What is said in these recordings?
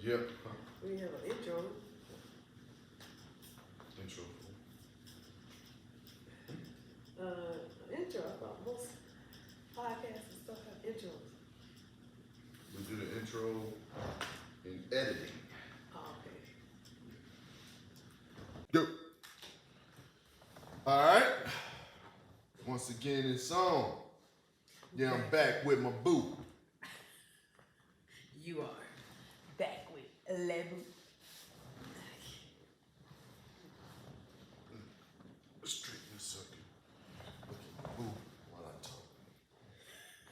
Yep. We have an intro. Intro. Intro. I thought most podcasts and stuff have intros. We do the intro in editing. Oh, okay. Go. Alright. Once again, it's on. Yeah, I'm back with my boo. You are back with 11. Straighten this sucker. Look at my boo while I talk.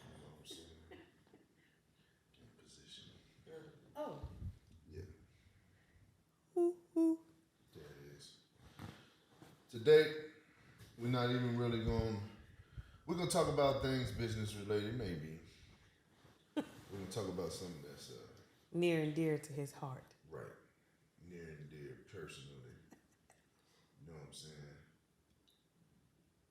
You know what I'm saying? Get in position. Oh. Yeah. There it is. Today, we're not even really we're going to talk about things business related, maybe. We're going to talk about something that's Near and dear to his heart. right, near and dear, personally. You know what I'm saying?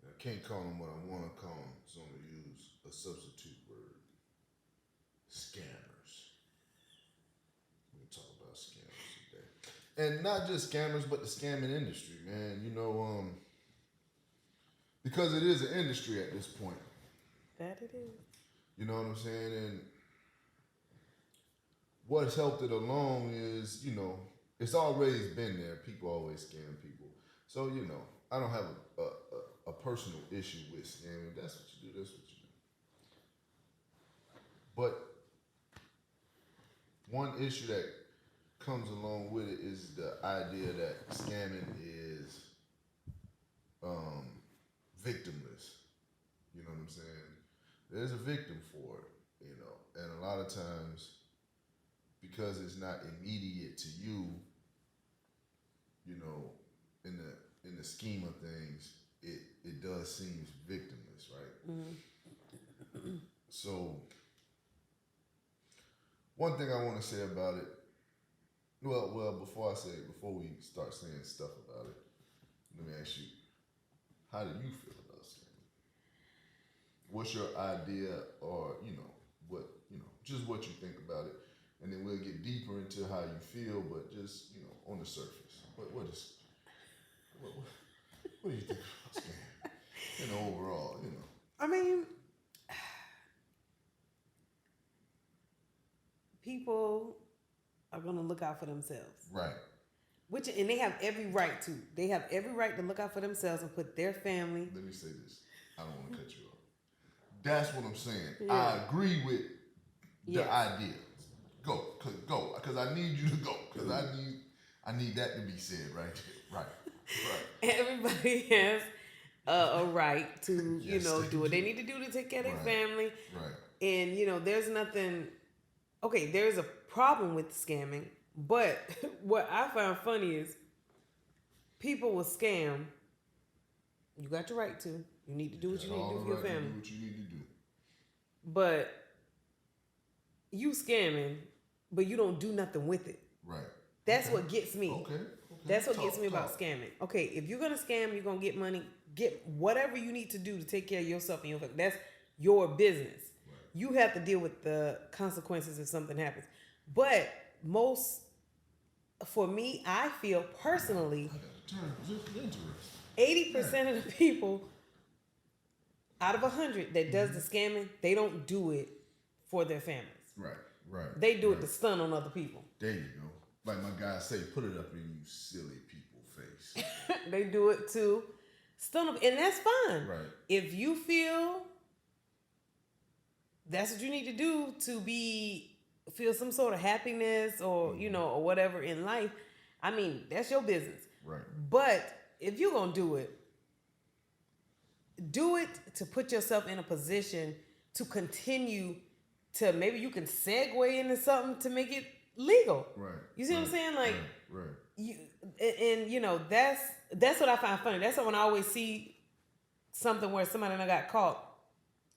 I can't call them what I want to call them, so I'm going to use a substitute word. Scammers. We're going to talk about scammers today. And not just scammers, but the scamming industry, man. You know, because it is an industry at this point. That it is. You know what I'm saying? And what's helped it along is, you know, it's always been there. People always scam people. So, you know, I don't have a personal issue with scamming. That's what you do. That's what you do. But one issue that comes along with it is the idea that scamming is victimless. You know what I'm saying? There's a victim for it, you know, and a lot of times because it's not immediate to you, you know, in the scheme of things, it does seem victimless, right? Mm-hmm. So one thing I want to say about it, well, before we start saying stuff about it, let me ask you, how do you feel about scamming? What's your idea, or just what you think about it, and then we'll get deeper into how you feel. But just on the surface, what do you think about scamming? Overall, I mean, people are gonna look out for themselves, right? And they have every right to. They have every right to look out for themselves and put their family. Let me say this. I don't want to cut you off. That's what I'm saying. Yeah. I agree with the idea. Go, because I need you to go, because I need that to be said right there. Right. Everybody has a right to, do what they need to do to take care of their family. Right. And, there's nothing, okay, there's a problem with scamming, but what I found funny is people will scam. You got your right to. You need to do what you need to do for your family. Do what you need to do. But you scamming, but you don't do nothing with it. Right. That's what gets me. Okay. That's what gets me about scamming. Okay, if you're gonna scam, you're gonna get money. Get whatever you need to do to take care of yourself and your family. That's your business. Right. You have to deal with the consequences if something happens. But for me, I feel personally, 80% of the people out of 100 that does the scamming, they don't do it for their families. Right. They do it to stun on other people. There you go. Like my guys say, put it up in you silly people face. They do it to stun them, and that's fine. Right. If you feel that's what you need to do to feel some sort of happiness or or whatever in life, I mean, that's your business. Right. But if you're gonna do it to put yourself in a position to continue to, maybe you can segue into something to make it legal. Right. You see what I'm saying? Like, right. That's what I find funny. That's when I always see something where somebody got caught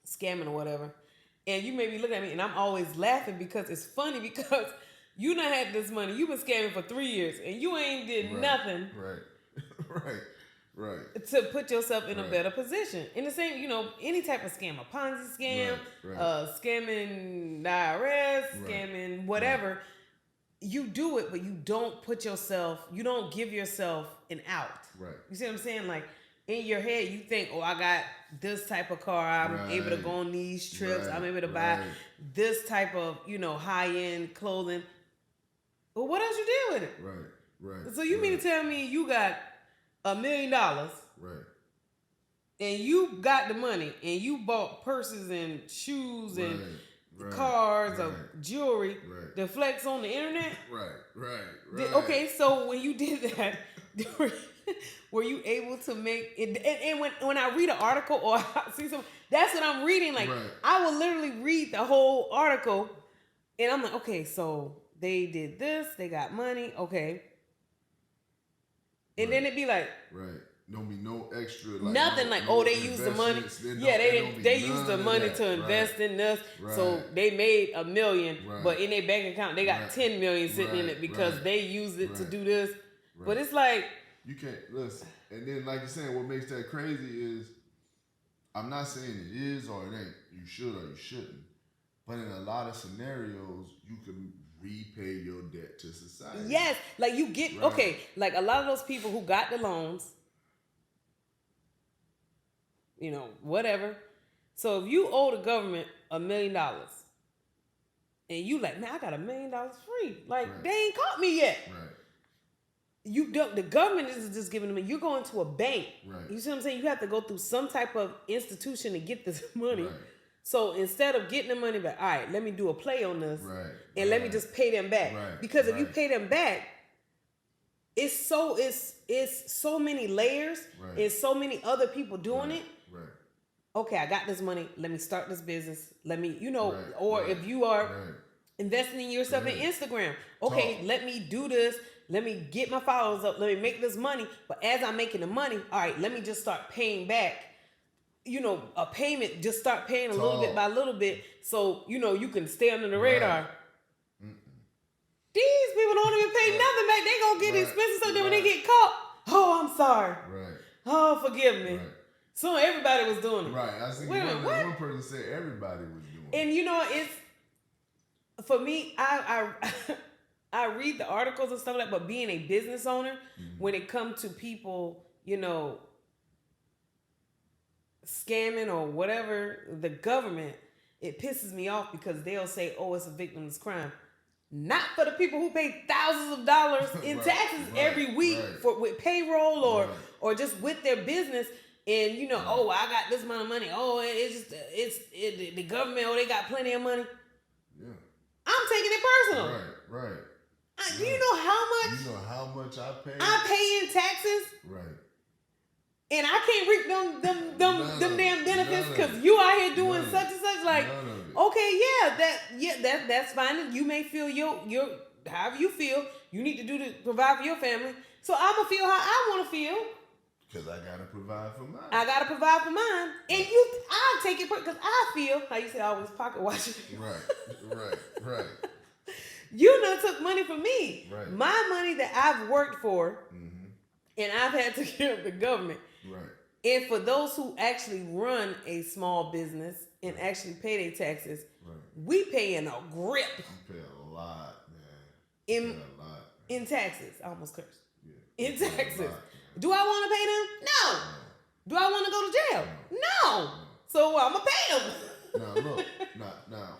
scamming or whatever, and you maybe look at me and I'm always laughing because it's funny, because you done had this money, you've been scamming for 3 years and you ain't did nothing. Right. To put yourself in a better position. In the same, any type of scam, a Ponzi scam, scamming the IRS, scamming whatever. you do it, but you don't give yourself an out. Right. You see what I'm saying? Like in your head, you think, oh, I got this type of car. I'm able to go on these trips. I'm able to buy this type of, high-end clothing. But what else you did with it? Right. So you mean to tell me you got $1 million? Right. And you got the money and you bought purses and shoes and cars or jewelry to flex on the internet? Right. Okay, so when you did that, were you able to make it? And when I read an article or I see something, that's what I'm reading. Like, I will literally read the whole article and I'm like, okay, so they did this, they got money, okay. And then it'd be like, don't be no extra. Like, nothing they used the money. Yeah, they used the money to invest in this. So they made $1 million, but in their bank account they got 10 million sitting in it because they used it to do this. But it's like you can't listen. And then, like you're saying, what makes that crazy is, I'm not saying it is or it ain't. You should or you shouldn't. But in a lot of scenarios, you can repay your debt to society. Yes, like you get okay. Like a lot of those people who got the loans. Whatever. So if you owe the government $1 million and you like, man, I got $1 million free. Like, they ain't caught me yet. You don't, the government isn't just giving them, you're going to a bank. You see what I'm saying? You have to go through some type of institution to get this money. So instead of getting the money back, all right, let me do a play on this and let me just pay them back. Because if you pay them back, it's so many layers and so many other people doing it. Okay, I got this money. Let me start this business. Let me, or if you are investing in yourself in Instagram, okay, let me do this. Let me get my followers up. Let me make this money. But as I'm making the money, all right, let me just start paying back. A payment, just start paying a little bit by little bit so, you can stay under the radar. These people don't even pay nothing back. They gonna get expenses so then when they get caught, oh, I'm sorry. Oh, forgive me. So everybody was doing it. I was thinking one person said everybody was doing it. And it's, for me, I read the articles and stuff like that, but being a business owner, when it comes to people, scamming or whatever, the government, it pisses me off because they'll say, oh, it's a victimless crime. Not for the people who pay thousands of dollars in taxes every week with payroll or just with their business. And oh, I got this amount of money. Oh, the government. Oh, they got plenty of money. Yeah, I'm taking it personal. Do you know how much? You know how much I pay? I pay in taxes. And I can't reap them damn benefits because you out here doing such and such. Like, okay, that's fine. You may feel your however you feel. You need to do to provide for your family. So I'ma feel how I want to feel. Because I gotta provide for mine. And I'll take it because I feel, how you say, I always pocket watching. Right. You done took money from me. My money that I've worked for, and I've had to give the government. And for those who actually run a small business and actually pay their taxes, we pay in a grip. You pay a lot, man. In taxes. I almost cursed. In taxes. Do I want to pay them? No. Do I want to go to jail? No. So I'm gonna pay them. Now look, now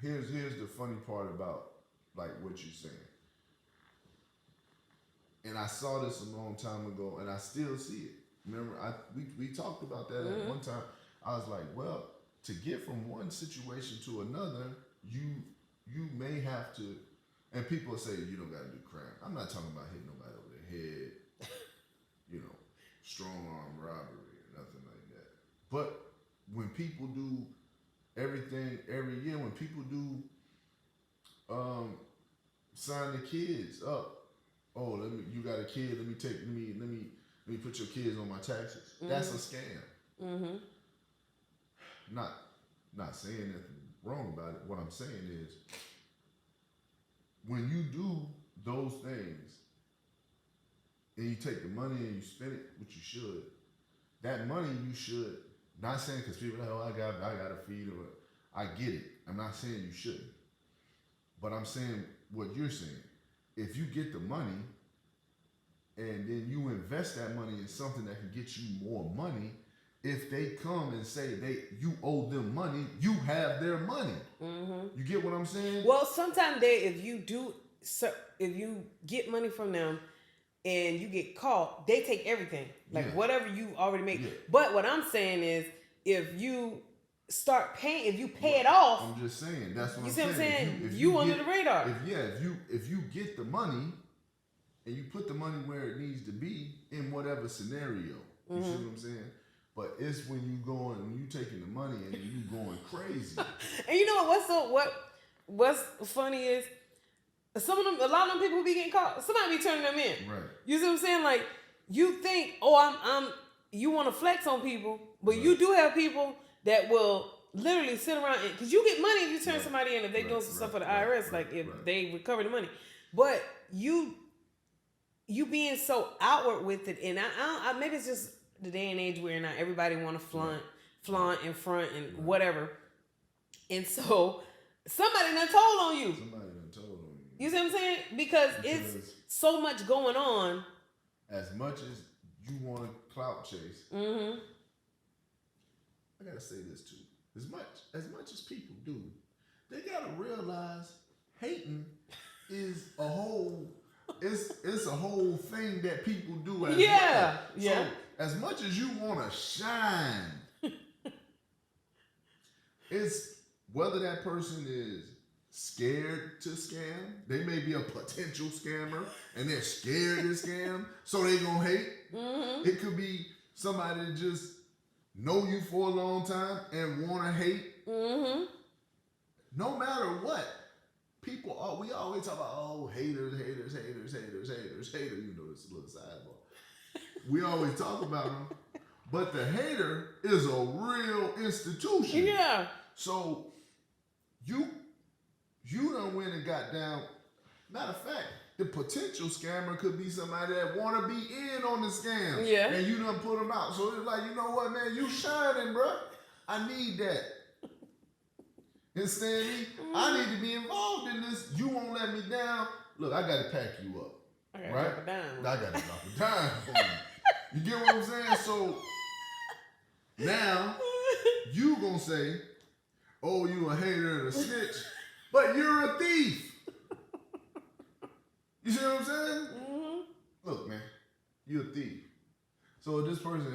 here's the funny part about like what you're saying. And I saw this a long time ago, and I still see it. Remember, we talked about that at one time. I was like, well, to get from one situation to another, you may have to. And people say you don't got to do crime. I'm not talking about hitting nobody over the head. Strong arm robbery or nothing like that. But when people do everything every year, when people do sign the kids up, oh, you got a kid, let me put your kids on my taxes. That's a scam. Not saying anything wrong about it. What I'm saying is, when you do those things, and you take the money and you spend it, which you should, that money you should, not saying because people are like, oh, I got to feed them. I get it. I'm not saying you shouldn't. But I'm saying what you're saying. if you get the money and then you invest that money in something that can get you more money, if they come and say you owe them money, you have their money. You get what I'm saying? Well, sometimes if you get money from them and you get caught, they take everything, like whatever you already made. Yeah. But what I'm saying is, if you start paying, if you pay it off, I'm just saying that's what you I'm see what I'm saying. If You under get, the radar. If you get the money and you put the money where it needs to be in whatever scenario, you see what I'm saying. But it's when you taking the money and you going crazy. And you know what's funny is a lot of them people who be getting caught, somebody be turning them in. Right. You see what I'm saying? Like, you think, you want to flex on people, but Right. you do have people that will literally sit around because you get money if you turn somebody in if they doing some stuff for the IRS, like if they recover the money. But you being so outward with it, and I maybe it's just the day and age where not everybody want to flaunt in front and whatever, and so somebody done told on you. You see what I'm saying? Because it's so much going on. As much as you want to clout chase, I gotta say this too. As much as people do, they gotta realize hating is a whole. It's a whole thing that people do as well. So as much as you want to shine, it's whether that person is scared to scam. They may be a potential scammer and they're scared to scam, so they gonna hate. It could be somebody that just know you for a long time and want to hate. No matter what. We always talk about, haters. You know, it's a little sidebar. We always talk about them, but the hater is a real institution. Yeah. So you done went and got down. Matter of fact, the potential scammer could be somebody that want to be in on the scam. Yeah. And you done put them out. So it's like, you know what, man, you shining, bro. I need that. Understand me? I need to be involved in this. You won't let me down. Look, I got to pack you up. I gotta right? drop it down. I got to drop it down for you. You get what I'm saying? So now you going to say, oh, you a hater and a snitch, but you're a thief. You see what I'm saying? Look, man, you're a thief. So this person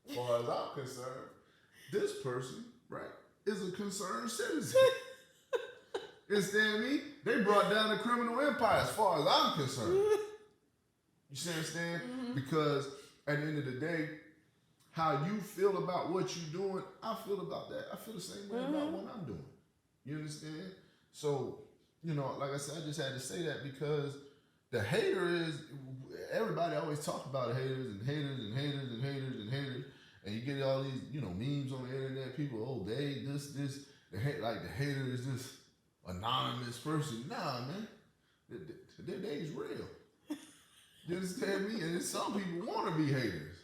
as far as I'm concerned, this person, right, is a concerned citizen. You understand me? They brought down the criminal empire as far as I'm concerned. You see what I'm saying? Because at the end of the day, how you feel about what you're doing, I feel about that. I feel the same way about what I'm doing. You understand? So, you know, like I said, I just had to say that because the hater is, everybody always talk about haters and haters and haters and haters and haters. And you get all these, you know, memes on the internet. People, oh, the hater is this anonymous person. Nah, man, their day is real. You understand me? And some people want to be haters.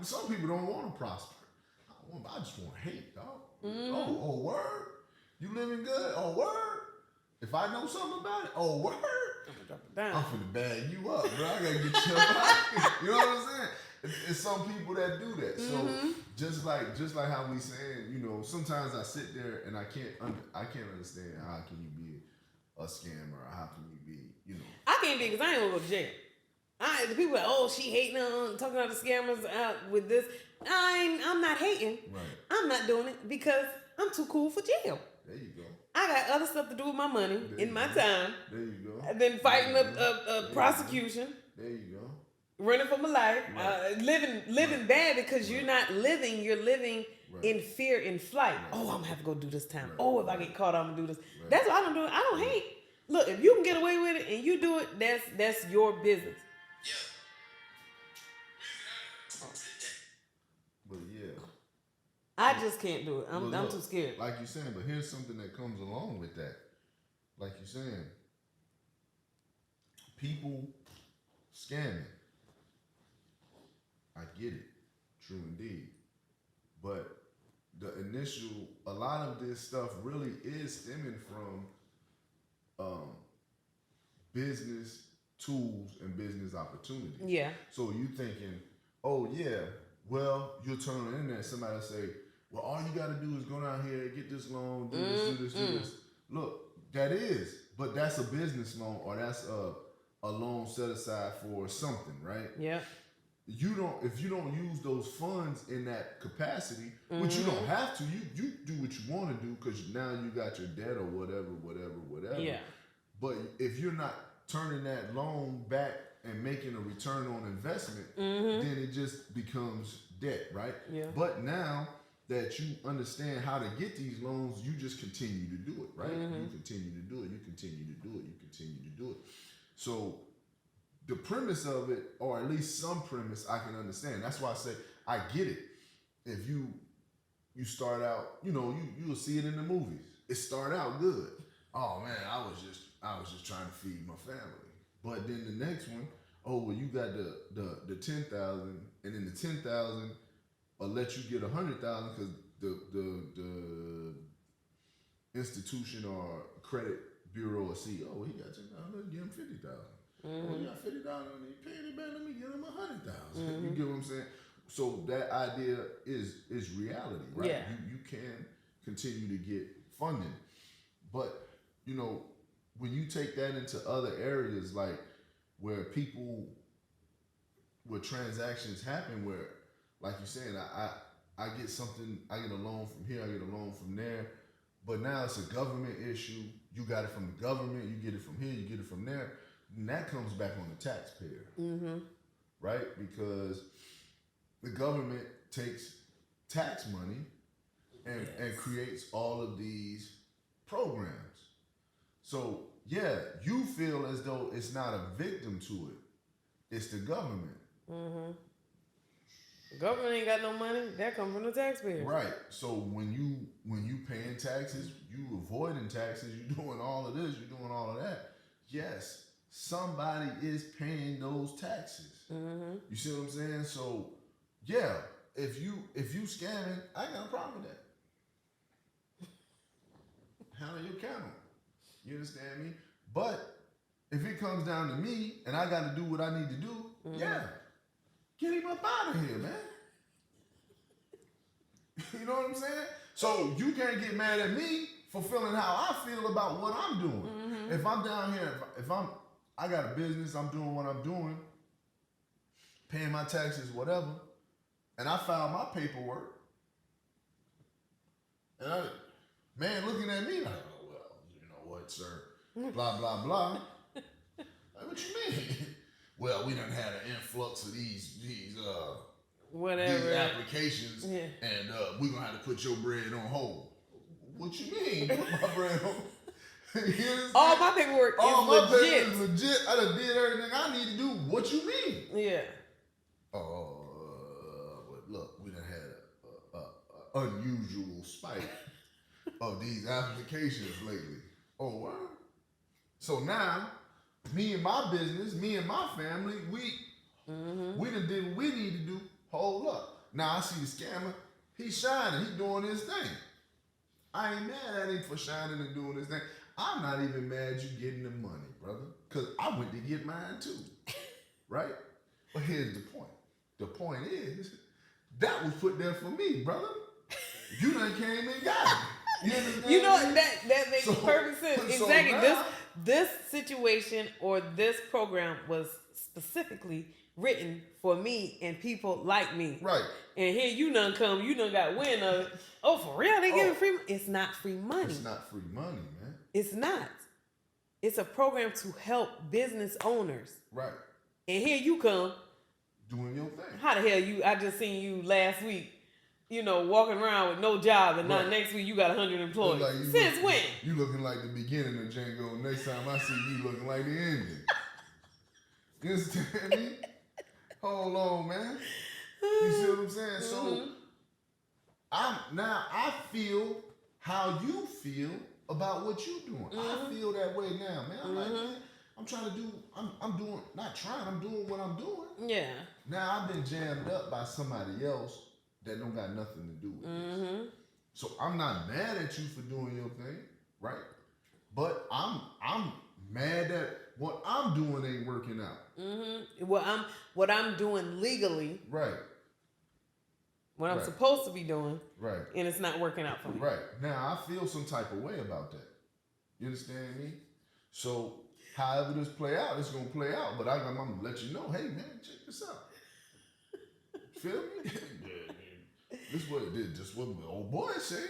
Some people don't want to prosper. I just want to hate, dog. Oh, word? You living good? Oh, word? If I know something about it, oh, word? I'm finna bag you up, bro. I gotta get you up. You know what I'm saying? It's some people that do that. So just like how we saying, you know, sometimes I sit there and I can't understand how can you be a scammer or how can you be, you know. I can't be because I ain't gonna go to jail. The people are, oh, she hating on talking about the scammers out with this. I'm not hating. Right. I'm not doing it because I'm too cool for jail. There you go. I got other stuff to do with my money in my time. There you go. Than fighting a prosecution. There you go. Running for my life, living bad because you're not living. You're living in fear, in flight. Oh, I'm gonna have to go do this time. Oh, if I get caught, I'm gonna do this. That's what I don't do. I don't hate. Look, if you can get away with it and you do it, that's your business. But yeah, I just can't do it. I'm too scared. Like you're saying, but here's something that comes along with that. Like you're saying, people scamming. I get it, true indeed. But a lot of this stuff really is stemming from um, business tools and business opportunities. Yeah. So you thinking, oh yeah, well, you'll turn on the internet, somebody will say, well, all you gotta do is go down here, get this loan, do this, do this, do this. Look, that is, but that's a business loan, or that's a loan set aside for something, right? Yeah. If you don't use those funds in that capacity, which you don't have to, you do what you want to do because now you got your debt or whatever. Yeah. But if you're not turning that loan back and making a return on investment, then it just becomes debt, right? Yeah. But now that you understand how to get these loans, you just continue to do it, right? You continue to do it, you continue to do it, you continue to do it. So the premise of it, or at least some premise, I can understand. That's why I say I get it. If you start out, you'll see it in the movies. It start out good. Oh man, I was just trying to feed my family. But then the next one, oh well, you got the 10,000, and then the 10,000 will let you get 100,000 because the institution or credit bureau will see, oh he got 10,000, let's give him 50,000. Oh, you got 50,000, he paying it back. Let me give him 100,000. You get what I'm saying? So that idea is reality, right? Yeah. You can continue to get funding, but when you take that into other areas, like where transactions happen, where like you're saying, I get something, I get a loan from here, I get a loan from there, but now it's a government issue. You got it from the government, you get it from here, you get it from there. And that comes back on the taxpayer, right? Because the government takes tax money and creates all of these programs. So, yeah, you feel as though it's not a victim to it. It's the government. The government ain't got no money. That comes from the taxpayer. Right. So when you paying taxes, you avoiding taxes, you doing all of this, you doing all of that. Yes. Somebody is paying those taxes. You see what I'm saying? So, yeah, if you scamming, I ain't got a problem with that. Handle your camera. You understand me? But if it comes down to me and I got to do what I need to do, yeah, get him up out of here, man. You know what I'm saying? So you can't get mad at me for feeling how I feel about what I'm doing. If I'm down here, if I got a business, I'm doing what I'm doing, paying my taxes, whatever, and I filed my paperwork, and man looking at me like, oh, well, you know what, sir, blah, blah, blah. Like, what you mean? Well, we done had an influx of these applications, and we're going to have to put your bread on hold. What you mean, put my bread on? All my paperwork is legit. Paper is legit. I done did everything I need to do. What you mean? Yeah. But look, we done had a unusual spike of these applications lately. Oh, what? So now, me and my business, me and my family, we done did what we need to do. Hold up. Now I see the scammer. He's shining. He doing his thing. I ain't mad at him for shining and doing his thing. I'm not even mad you getting the money, brother, because I went to get mine too, right? But here's the point. The point is, that was put there for me, brother. You done came and got it. You know, that makes perfect sense. So exactly. now, This situation or this program was specifically written for me and people like me. right. And here you done come, you done got wind of it. Oh, for real? They giving free money? It's not free money. It's not free money, man. It's not. It's a program to help business owners. Right. And here you come. Doing your thing. How the hell I just seen you last week, walking around with no job, and now next week you got 100 employees. Like Since when? You looking like the beginning of Django. Next time I see you looking like the ending. You understand me? Hold on, man. You see what I'm saying? So I feel how you feel about what you doing. I feel that way now, man. I'm like, man, I'm trying to do, I'm doing, not trying, I'm doing what I'm doing. Yeah. Now I've been jammed up by somebody else that don't got nothing to do with this. So I'm not mad at you for doing your thing, right? But I'm mad that what I'm doing ain't working out. Mm-hmm. What I'm doing legally, Right. what I'm Right. supposed to be doing, Right. and it's not working out for me. Right. Now I feel some type of way about that. You understand me? So however this play out, it's gonna play out. But I'm gonna let you know, hey man, check this out. Feel me? This what it did. Just what my old boy said.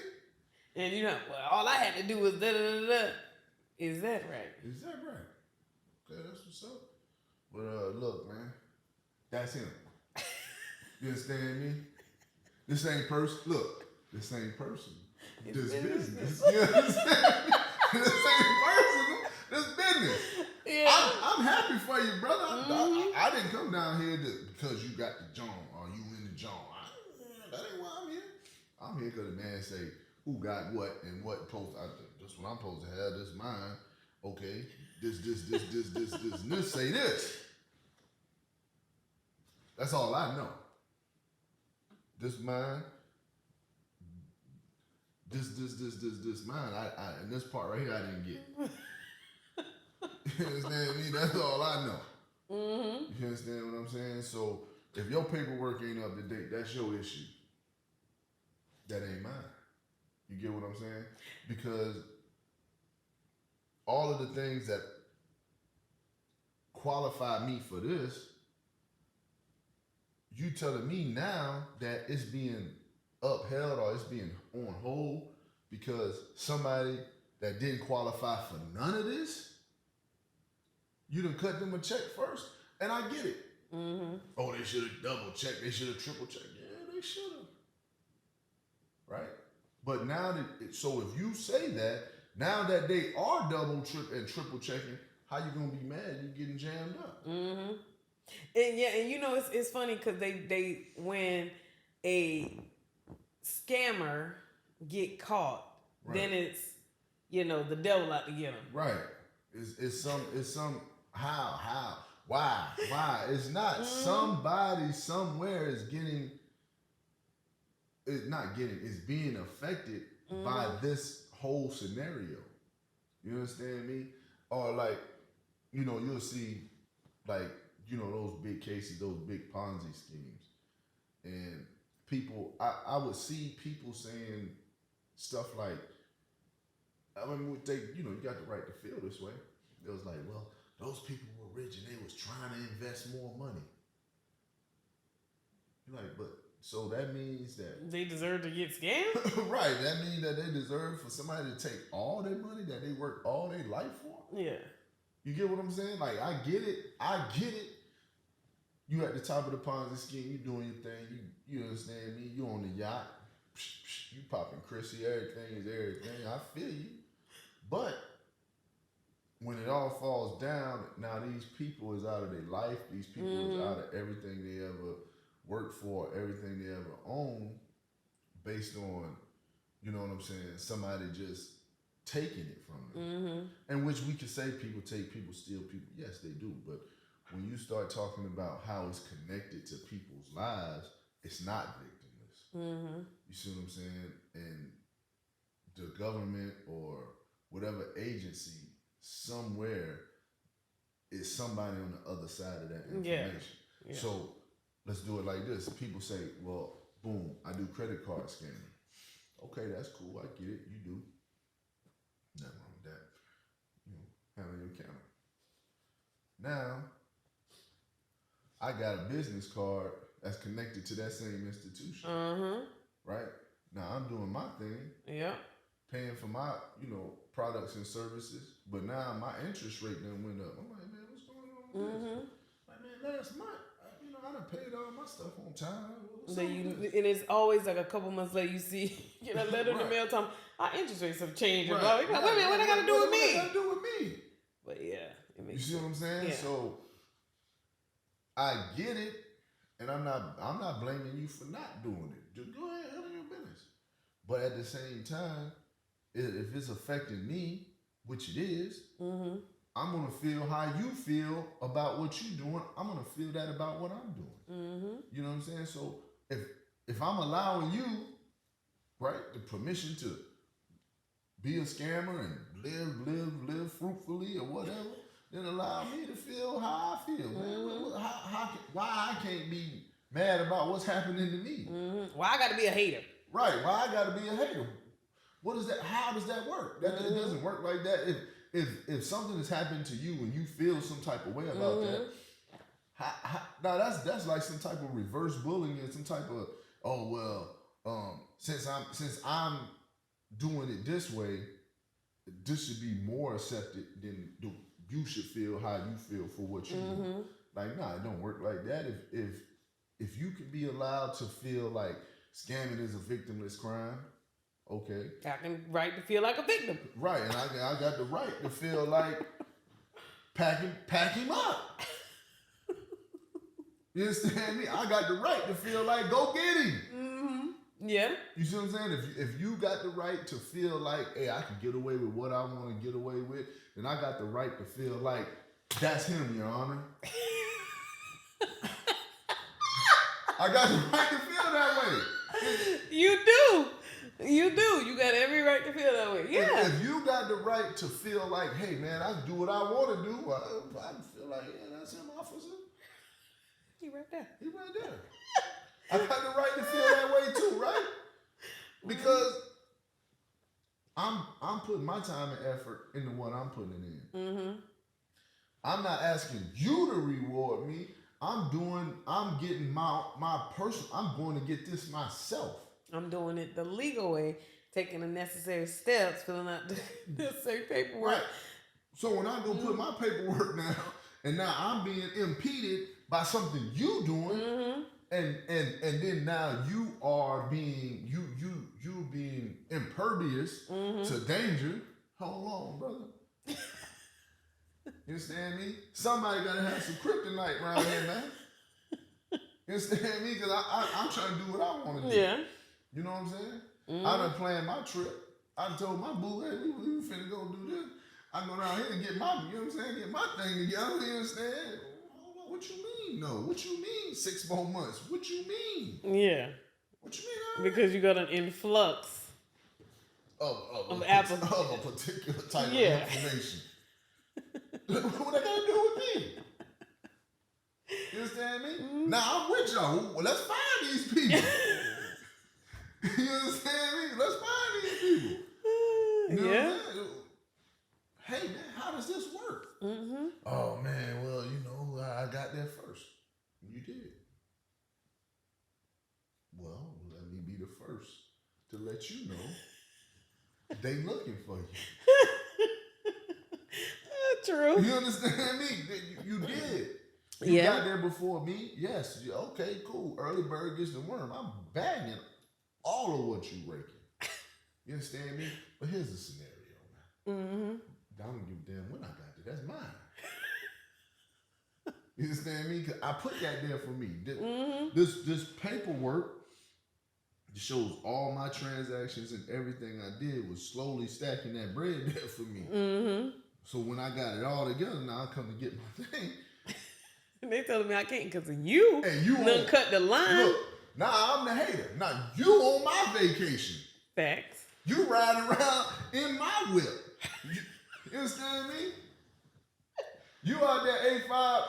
And you know, well, all I had to do was da da da da. Is that right? Is that right? Okay, that's what's up. But look, man, that's him. You understand me? This ain't person. Look, this ain't person. This business. You understand? This ain't personal. This business. Yeah. I'm happy for you, brother. I didn't come down here because you got the joint or you in the joint. That ain't why I'm here. I'm here because the man say who got what and what post. This what I'm supposed to have. This mine. Okay. This, and this say this. That's all I know. This mine. This mine. I and this part right here I didn't get. You understand me? That's all I know. Mm-hmm. You understand what I'm saying? So if your paperwork ain't up to date, that's your issue. That ain't mine. You get what I'm saying? Because all of the things that qualify me for this, you telling me now that it's being upheld or it's being on hold because somebody that didn't qualify for none of this, you done cut them a check first. And I get it. Mm-hmm. Oh, they should have double checked. They should have triple checked. Yeah, they should have. Right? But now that, so if you say that, now that they are double, triple checking, how you gonna be mad? You getting jammed up. Mm-hmm. And yeah, and you know it's funny because they when a scammer get caught, Right. then it's the devil out to get them. Right. It's some how why it's not somebody somewhere is getting. It's not getting. It's being affected by this whole scenario. You understand me? Or like, you'll see like, those big cases, those big Ponzi schemes. And people, I would see people saying stuff like, I mean, you got the right to feel this way. It was like, well, those people were rich and they was trying to invest more money. You're like, but so that means that they deserve to get scammed? Right. That means that they deserve for somebody to take all their money that they worked all their life for? Yeah. You get what I'm saying? Like, I get it. You at the top of the Ponzi scheme, you doing your thing. You understand me? You on the yacht. You popping Chrissy, everything is everything. I feel you. But when it all falls down, now these people is out of their life. These people is out of everything they ever worked for, everything they ever owned, based on, you know what I'm saying, somebody just taking it from them. And which we could say people take, people steal, people, yes, they do. But when you start talking about how it's connected to people's lives, it's not victimless. You see what I'm saying? And the government or whatever agency somewhere is somebody on the other side of that information. Yeah. So let's do it like this. People say, well, boom, I do credit card scamming. Okay, that's cool. I get it. You do. Nothing wrong with that. Handle your account. Now, I got a business card that's connected to that same institution. Right? Now, I'm doing my thing. Yeah. Paying for my, products and services. But now my interest rate done went up. I'm like, man, what's going on with this? Like, man, last month, I done paid all my stuff on time. And it's always like a couple months later, you see, a letter in the mail telling our interest rates have changed. Right. Wait a minute, what that got to do with me? What that got to do with me? But yeah, it makes you see what I'm saying? Yeah. So I get it, and I'm not blaming you for not doing it. Just go ahead, handle your business. But at the same time, if it's affecting me, which it is, I'm gonna feel how you feel about what you're doing. I'm gonna feel that about what I'm doing. You know what I'm saying? So if I'm allowing you, right, the permission to be a scammer and live fruitfully or whatever, then allow me to feel how I feel, man. Why I can't be mad about what's happening to me? Why I got to be a hater? Right. Why I got to be a hater? What is that? How does that work? It doesn't work like that. If something has happened to you and you feel some type of way about that, now that's like some type of reverse bullying and some type of since I'm doing it this way, this should be more accepted than you should feel how you feel for what you do. Like, nah, it don't work like that. If you can be allowed to feel like scamming is a victimless crime, okay. I can right to feel like a victim. Right, and I got the right to feel like pack him up. You understand me? I got the right to feel like go get him. Yeah. You see what I'm saying? If you got the right to feel like, hey, I can get away with what I want to get away with, then I got the right to feel like that's him, Your Honor. I got the right to feel that way. You do. You do. You got every right to feel that way. Yeah. If you got the right to feel like, hey, man, I can do what I want to do, I feel like, yeah, that's him, officer. He right there. He right there. I got the right to feel that way too, right? Because I'm putting my time and effort into what I'm putting it in. I'm not asking you to reward me. I'm getting my personal, I'm going to get this myself. I'm doing it the legal way, taking the necessary steps, filling out the necessary paperwork. Right. So when I go put my paperwork down, and now I'm being impeded by something you doing, and then now you are being you being impervious to danger. Hold on, brother. You understand me? Somebody gotta have some kryptonite around here, man. You understand me? Because I'm trying to do what I want to do. Yeah. You know what I'm saying? I done planned my trip. I told my boo, hey, we finna go do this. I go down here and get my, you know what I'm saying? Get my thing together, you understand? Hold on, what you mean? No, what you mean 6 more months? What you mean? Yeah. What you mean? Because you got an influx of a particular type of information. What they gotta do with me? You understand me? Now I'm with y'all. Well, let's find these people. You understand me? Let's find these people. You know what I'm saying? Hey man, how does this work? Oh man, well, you know, I got there first. You did. Well, let me be the first to let you know they looking for you. True. You understand me? You did. You got there before me. Yes. Okay, cool. Early bird gets the worm. I'm bagging all of what you raking. You understand me? But here's the scenario, man. I don't give a damn when I got there. That's mine. You understand me? 'Cause I put that there for me. This paperwork shows all my transactions and everything I did was slowly stacking that bread there for me. So when I got it all together, now I come to get my thing. And they telling me I can't because of you. And you done cut the line. Look, now I'm the hater. Now you on my vacation. Facts. You riding around in my whip. You understand me? You out there A5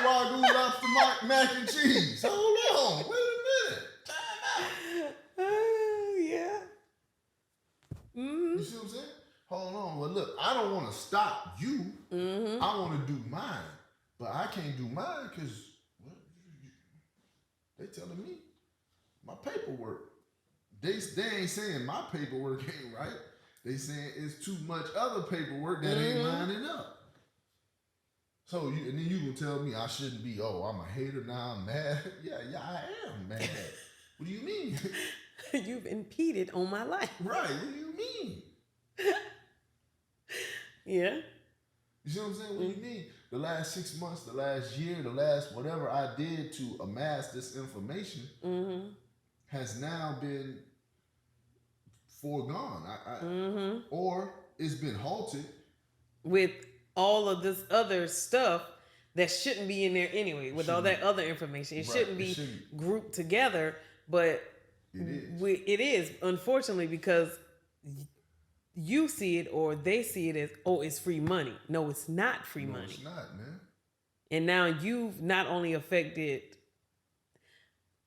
Wagyu lobster mac and cheese. Hold on. Wait a minute. Time out. Yeah. You see what I'm saying? Hold on. Well, look, I don't want to stop you. I want to do mine. But I can't do mine because they telling me my paperwork. They ain't saying my paperwork ain't right. They saying it's too much other paperwork that ain't lining up. So and then you gonna tell me I shouldn't be, I'm a hater now, I'm mad. Yeah, I am mad. What do you mean? You've impeded on my life. Right, what do you mean? Yeah. You see what I'm saying? What do you mean? The last 6 months, the last year, the last whatever I did to amass this information has now been foregone. Or it's been halted. With all of this other stuff that shouldn't be in there anyway, with all that other information. It shouldn't be grouped together, but it is, unfortunately, because you see it or they see it as, oh, it's free money. No, it's not free money. It's not, man. And now you've not only affected.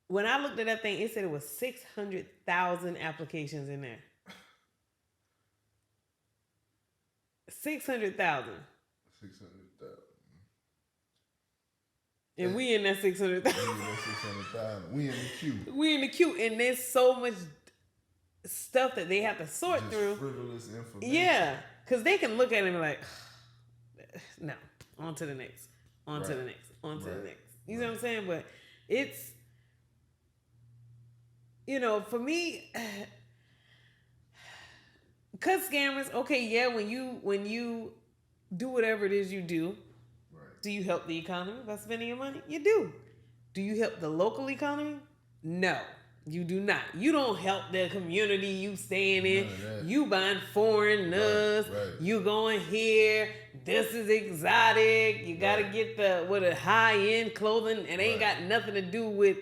When I looked at that thing, it said it was 600,000 applications in there. 600,000. 600,000. And we in that 600,000. We in that 600,000. We in the queue. We in the queue, and there's so much stuff that they have to sort Just through. frivolous information. Yeah, because they can look at it and be like, no, on to the next, on to the next, on to the next. You know what I'm saying? But it's, for me, cut scammers. Okay, yeah, when you do whatever it is you do, do you help the economy by spending your money? You do. Do you help the local economy? No, you do not. You don't help the community you staying in. You buying foreign nuts. Right. You going here. This is exotic. You got to get the high-end clothing. It ain't got nothing to do with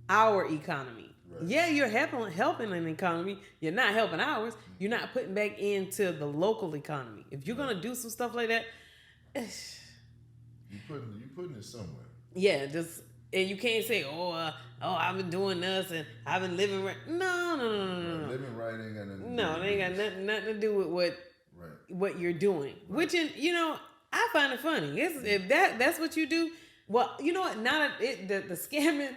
our economy. Right. Yeah, you're helping an economy. You're not helping ours. You're not putting back into the local economy. If you're going to do some stuff like that, you putting it somewhere. Yeah, and you can't say, I've been doing this and I've been living right. No. Living right ain't got nothing to do. No, they ain't got nothing to do with what you're doing. Which, I find it funny. If that's what you do, well, you know what? The scamming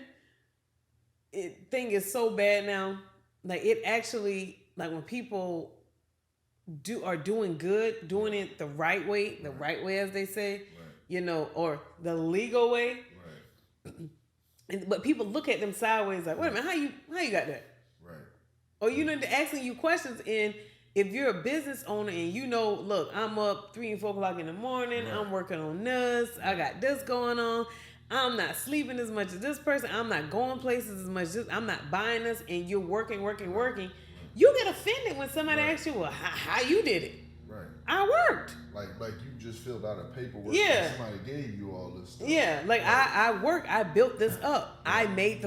thing is so bad now. Like, it actually, like, when people are doing good, doing it the right way as they say, or the legal way. Right. But people look at them sideways like, wait a minute, how you got that? Right. Or they're asking you questions, and if you're a business owner and look, I'm up 3 and 4 o'clock in the morning, I'm working on this, I got this going on, I'm not sleeping as much as this person, I'm not going places as much, I'm not buying this, and you're working. You get offended when somebody asks you, well, how you did it? Right. I worked. Like you just filled out a paperwork. Yeah. Somebody gave you all this stuff. Yeah. Like I worked. I built this up. I made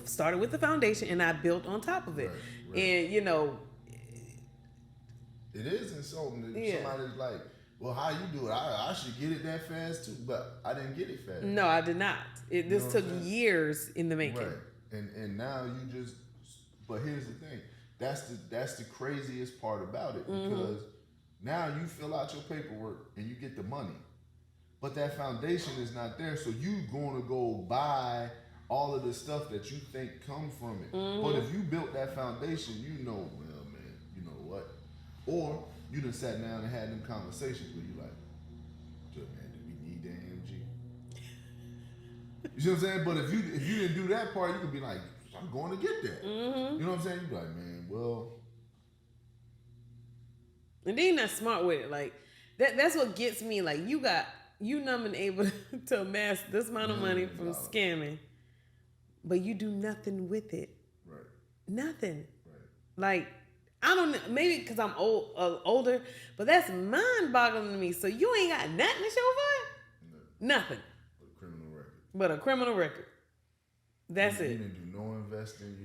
started with the foundation, and I built on top of it. Right. And it is insulting that somebody's like, well, how you do it? I should get it that fast too, but I didn't get it fast. No, I did not. This took years in the making. Right. And now you just. But here's the thing. That's the craziest part about it, because now you fill out your paperwork and you get the money, but that foundation is not there. So you going to go buy all of the stuff that you think come from it. But if you built that foundation, well, man, you know what? Or you done sat down and had them conversations where you like, man, do we need the AMG? You see what I'm saying? But if you didn't do that part, you could be like, I'm going to get that. You know what I'm saying? You be like, man, well. And then you're not smart with it. Like, that's what gets me. Like, you not been able to amass this amount of money from scamming, but you do nothing with it. Right. Nothing. Right. Like, I don't know. Maybe because I'm older, but that's mind-boggling to me. So you ain't got nothing to show for it? No. Nothing. But a criminal record. That's it. You didn't do no investing.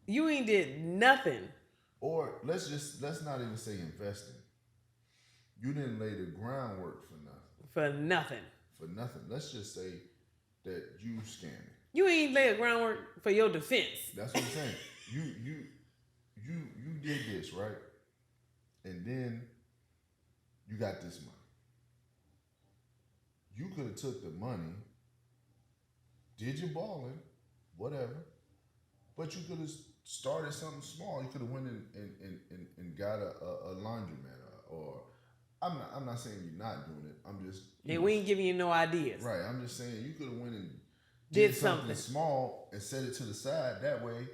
You ain't did nothing. Or let's not even say investing. You didn't lay the groundwork for nothing. For nothing. Let's just say that you scamming. You ain't lay the groundwork for your defense. That's what I'm saying. You did this, right? And then you got this money. You could have took the money, did your balling, whatever, but you could have started something small. You could have went and got a laundromat, or I'm not saying you're not doing it. I'm just we ain't giving you no ideas. Right. I'm just saying you could have went and did something small and set it to the side. That way,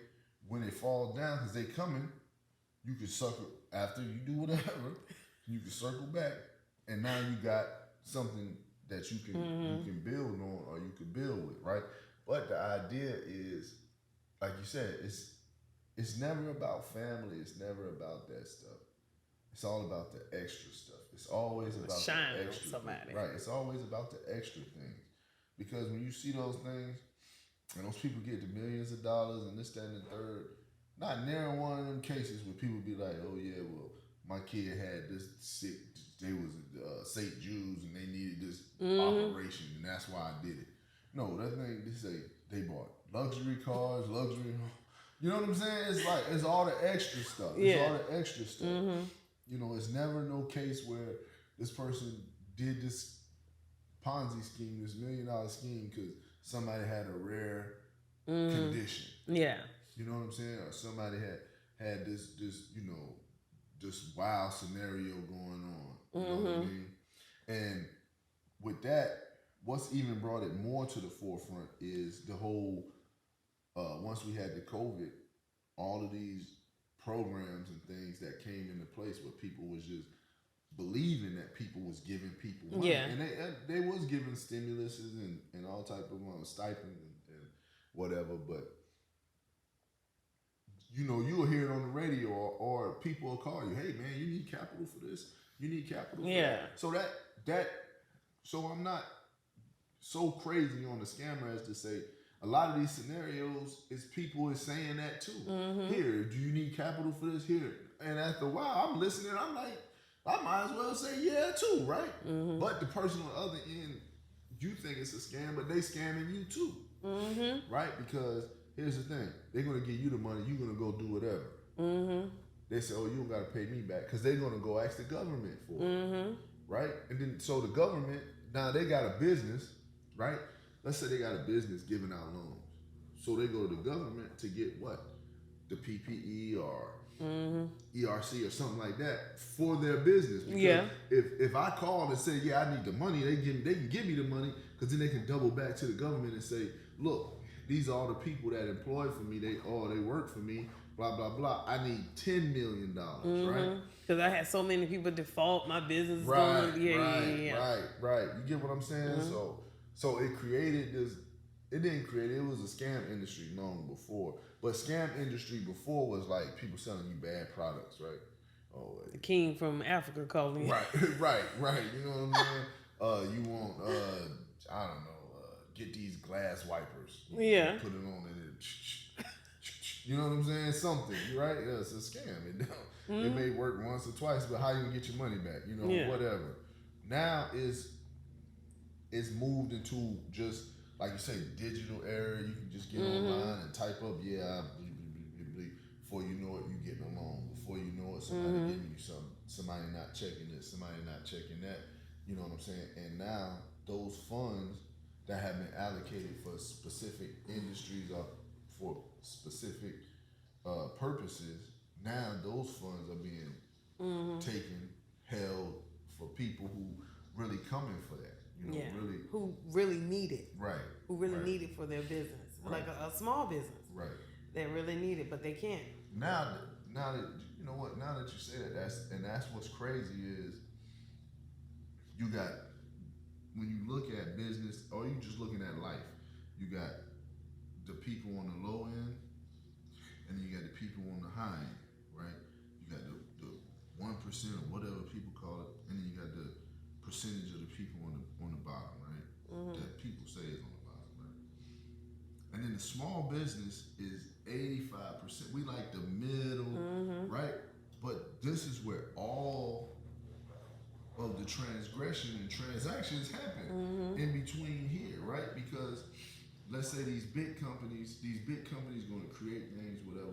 when it falls down, because they coming, you could circle after you do whatever. You can circle back, and now you got something that you can build on, or you can build with, right? But the idea is, like you said, it's never about family. It's never about that stuff. It's all about the extra stuff. It's always about the extra things. Right. It's always about the extra things. Because when you see those things, and those people get the millions of dollars and this, that, and the third, not near one of them cases where people be like, oh yeah, well, my kid had this sick. They was St. Jude's and they needed this Mm-hmm. operation, and that's why I did it. No, that thing they say they bought luxury cars, luxury. You know what I'm saying? It's like it's all the extra stuff. It's Yeah. all the extra stuff. Mm-hmm. You know, it's never no case where this person did this Ponzi scheme, this $1 million scheme, because somebody had a rare condition. Yeah. You know what I'm saying? Or somebody had this this wild scenario going on. You know what I mean? And with that, what's even brought it more to the forefront is the whole once we had the COVID, all of these programs and things that came into place where people was just believing that people was giving people money. Yeah. And they was giving stimuluses and all type of stipends and whatever, but you know, you'll hear it on the radio or people will call you, hey man, you need capital for this, you need capital for that. So I'm not so crazy on the scammer as to say a lot of these scenarios is people is saying that too. Here, do you need capital for this? Here. And after a while, I'm listening, I'm like, I might as well say yeah too, right? But the person on the other end, you think it's a scam, but they scamming you too. Right? Because here's the thing, they're gonna give you the money, you're gonna go do whatever. They say, oh, you don't gotta pay me back, because they're gonna go ask the government for it. Right? And then so the government, now they got a business, right? Let's say they got a business giving out loans. So they go to the government to get what? The PPE or ERC or something like that for their business. Because if I call and say, yeah, I need the money, they can give me the money, because then they can double back to the government and say, look, these are all the people that employ for me, they work for me, blah, blah, blah. I need $10 million, right? Because I had so many people default, my business is Right. You get what I'm saying? So it created this, it was a scam industry long before. But scam industry before was like people selling you bad products, right? Oh, the king from Africa calling me. Right. You know what I'm saying? You want, I don't know, get these glass wipers. Put it on and you know what I'm saying? Something, right? Yeah, it's a scam. It may work once or twice, but how you gonna get your money back? You know, whatever. Now it's moved into just like you say, digital era. You can just get online and type up, before you know it, you getting a loan. Before you know it, somebody giving you something. Somebody not checking this, somebody not checking that. You know what I'm saying? And now those funds that have been allocated for specific industries or for specific purposes, now those funds are being taken, held for people who really coming for that. You know, really, who really need it. Right. Who really need it for their business. Like a small business. Right. They really need it, but they can't. Now that you know what, now that you say that, that's what's crazy is you got, when you look at business or you just looking at life, you got the people on the low end and then you got the people on the high end, right? You got the 1% or whatever people call it, and then you got the percentage of the people on the bottom, right? That people say is on the bottom, right? And then the small business is 85%. We like the middle, right? But this is where all of the transgression and transactions happen in between here, right? Because let's say these big companies going to create things, whatever.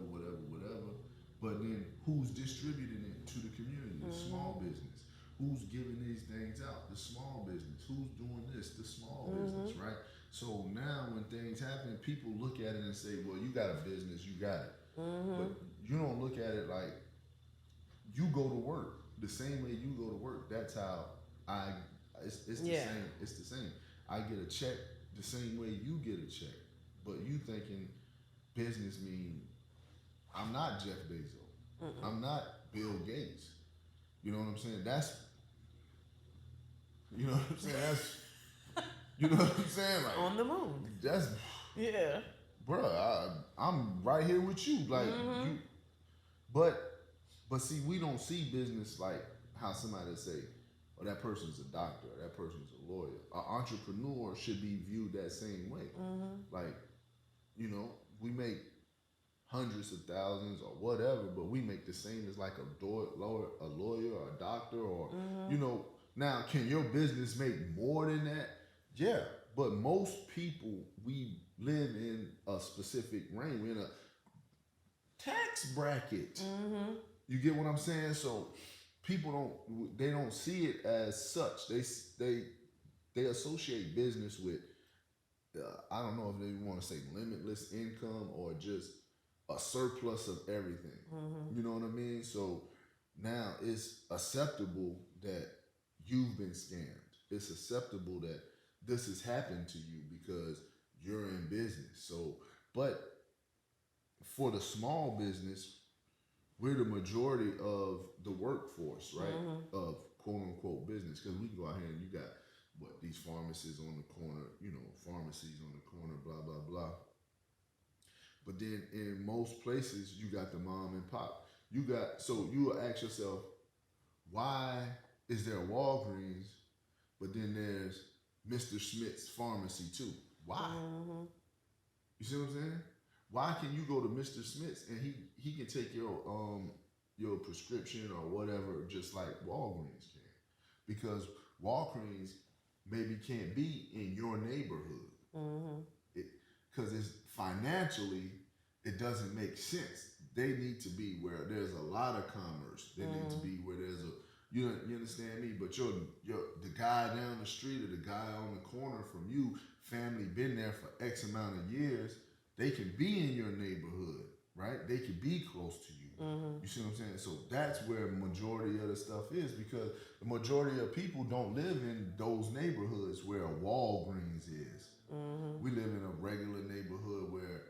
But then who's distributing it to the community? The small business. Who's giving these things out? The small business. Who's doing this? The small business, right? So now when things happen, people look at it and say, well, you got a business, you got it. But you don't look at it like you go to work. The same way you go to work, that's how it's the same. It's the same. I get a check the same way you get a check. But you thinking business mean I'm not Jeff Bezos. I'm not Bill Gates. You know what I'm saying? You know what I'm saying? You know what I'm saying? Like, on the moon. That's bruh. I'm right here with you. Like you, but see, we don't see business like how somebody say, "Oh, that person's a doctor. Or that person's a lawyer." An entrepreneur should be viewed that same way. Like, you know, we make hundreds of thousands or whatever, but we make the same as like a lawyer or a doctor or you know. Now, can your business make more than that? Yeah, but most people, we live in a specific range. We're in a tax bracket. You get what I'm saying? So people don't see it as such. They associate business with I don't know if they want to say limitless income or just a surplus of everything. You know what I mean? So now it's acceptable that you've been scammed. It's acceptable that this has happened to you because you're in business. So, but for the small business, we're the majority of the workforce, right? Of quote unquote business. Because we can go out here and you got what these pharmacies on the corner, you know, pharmacies on the corner, blah blah blah. But then in most places, you got the mom and pop. So you will ask yourself, why is there Walgreens, but then there's Mr. Smith's pharmacy too? Why? You see what I'm saying? Why can you go to Mr. Smith's and he can take your prescription or whatever just like Walgreens can? Because Walgreens maybe can't be in your neighborhood. Because it's financially, it doesn't make sense. They need to be where there's a lot of commerce. They need to be where there's you understand me? But the guy down the street or the guy on the corner from you, family been there for X amount of years, they can be in your neighborhood, right? They can be close to you. You see what I'm saying? So that's where majority of the stuff is, because the majority of people don't live in those neighborhoods where a Walgreens is. We live in a regular neighborhood where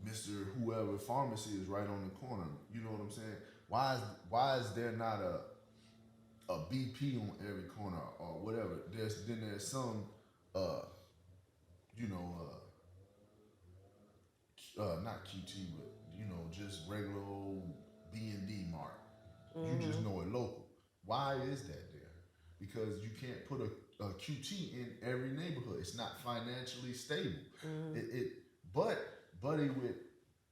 Mr. Whoever pharmacy is right on the corner. You know what I'm saying? Why is there not a BP on every corner or whatever? There's some not QT, but just regular old B&D Mart. You just know it local. Why is that there? Because you can't put a QT in every neighborhood. It's not financially stable. But buddy with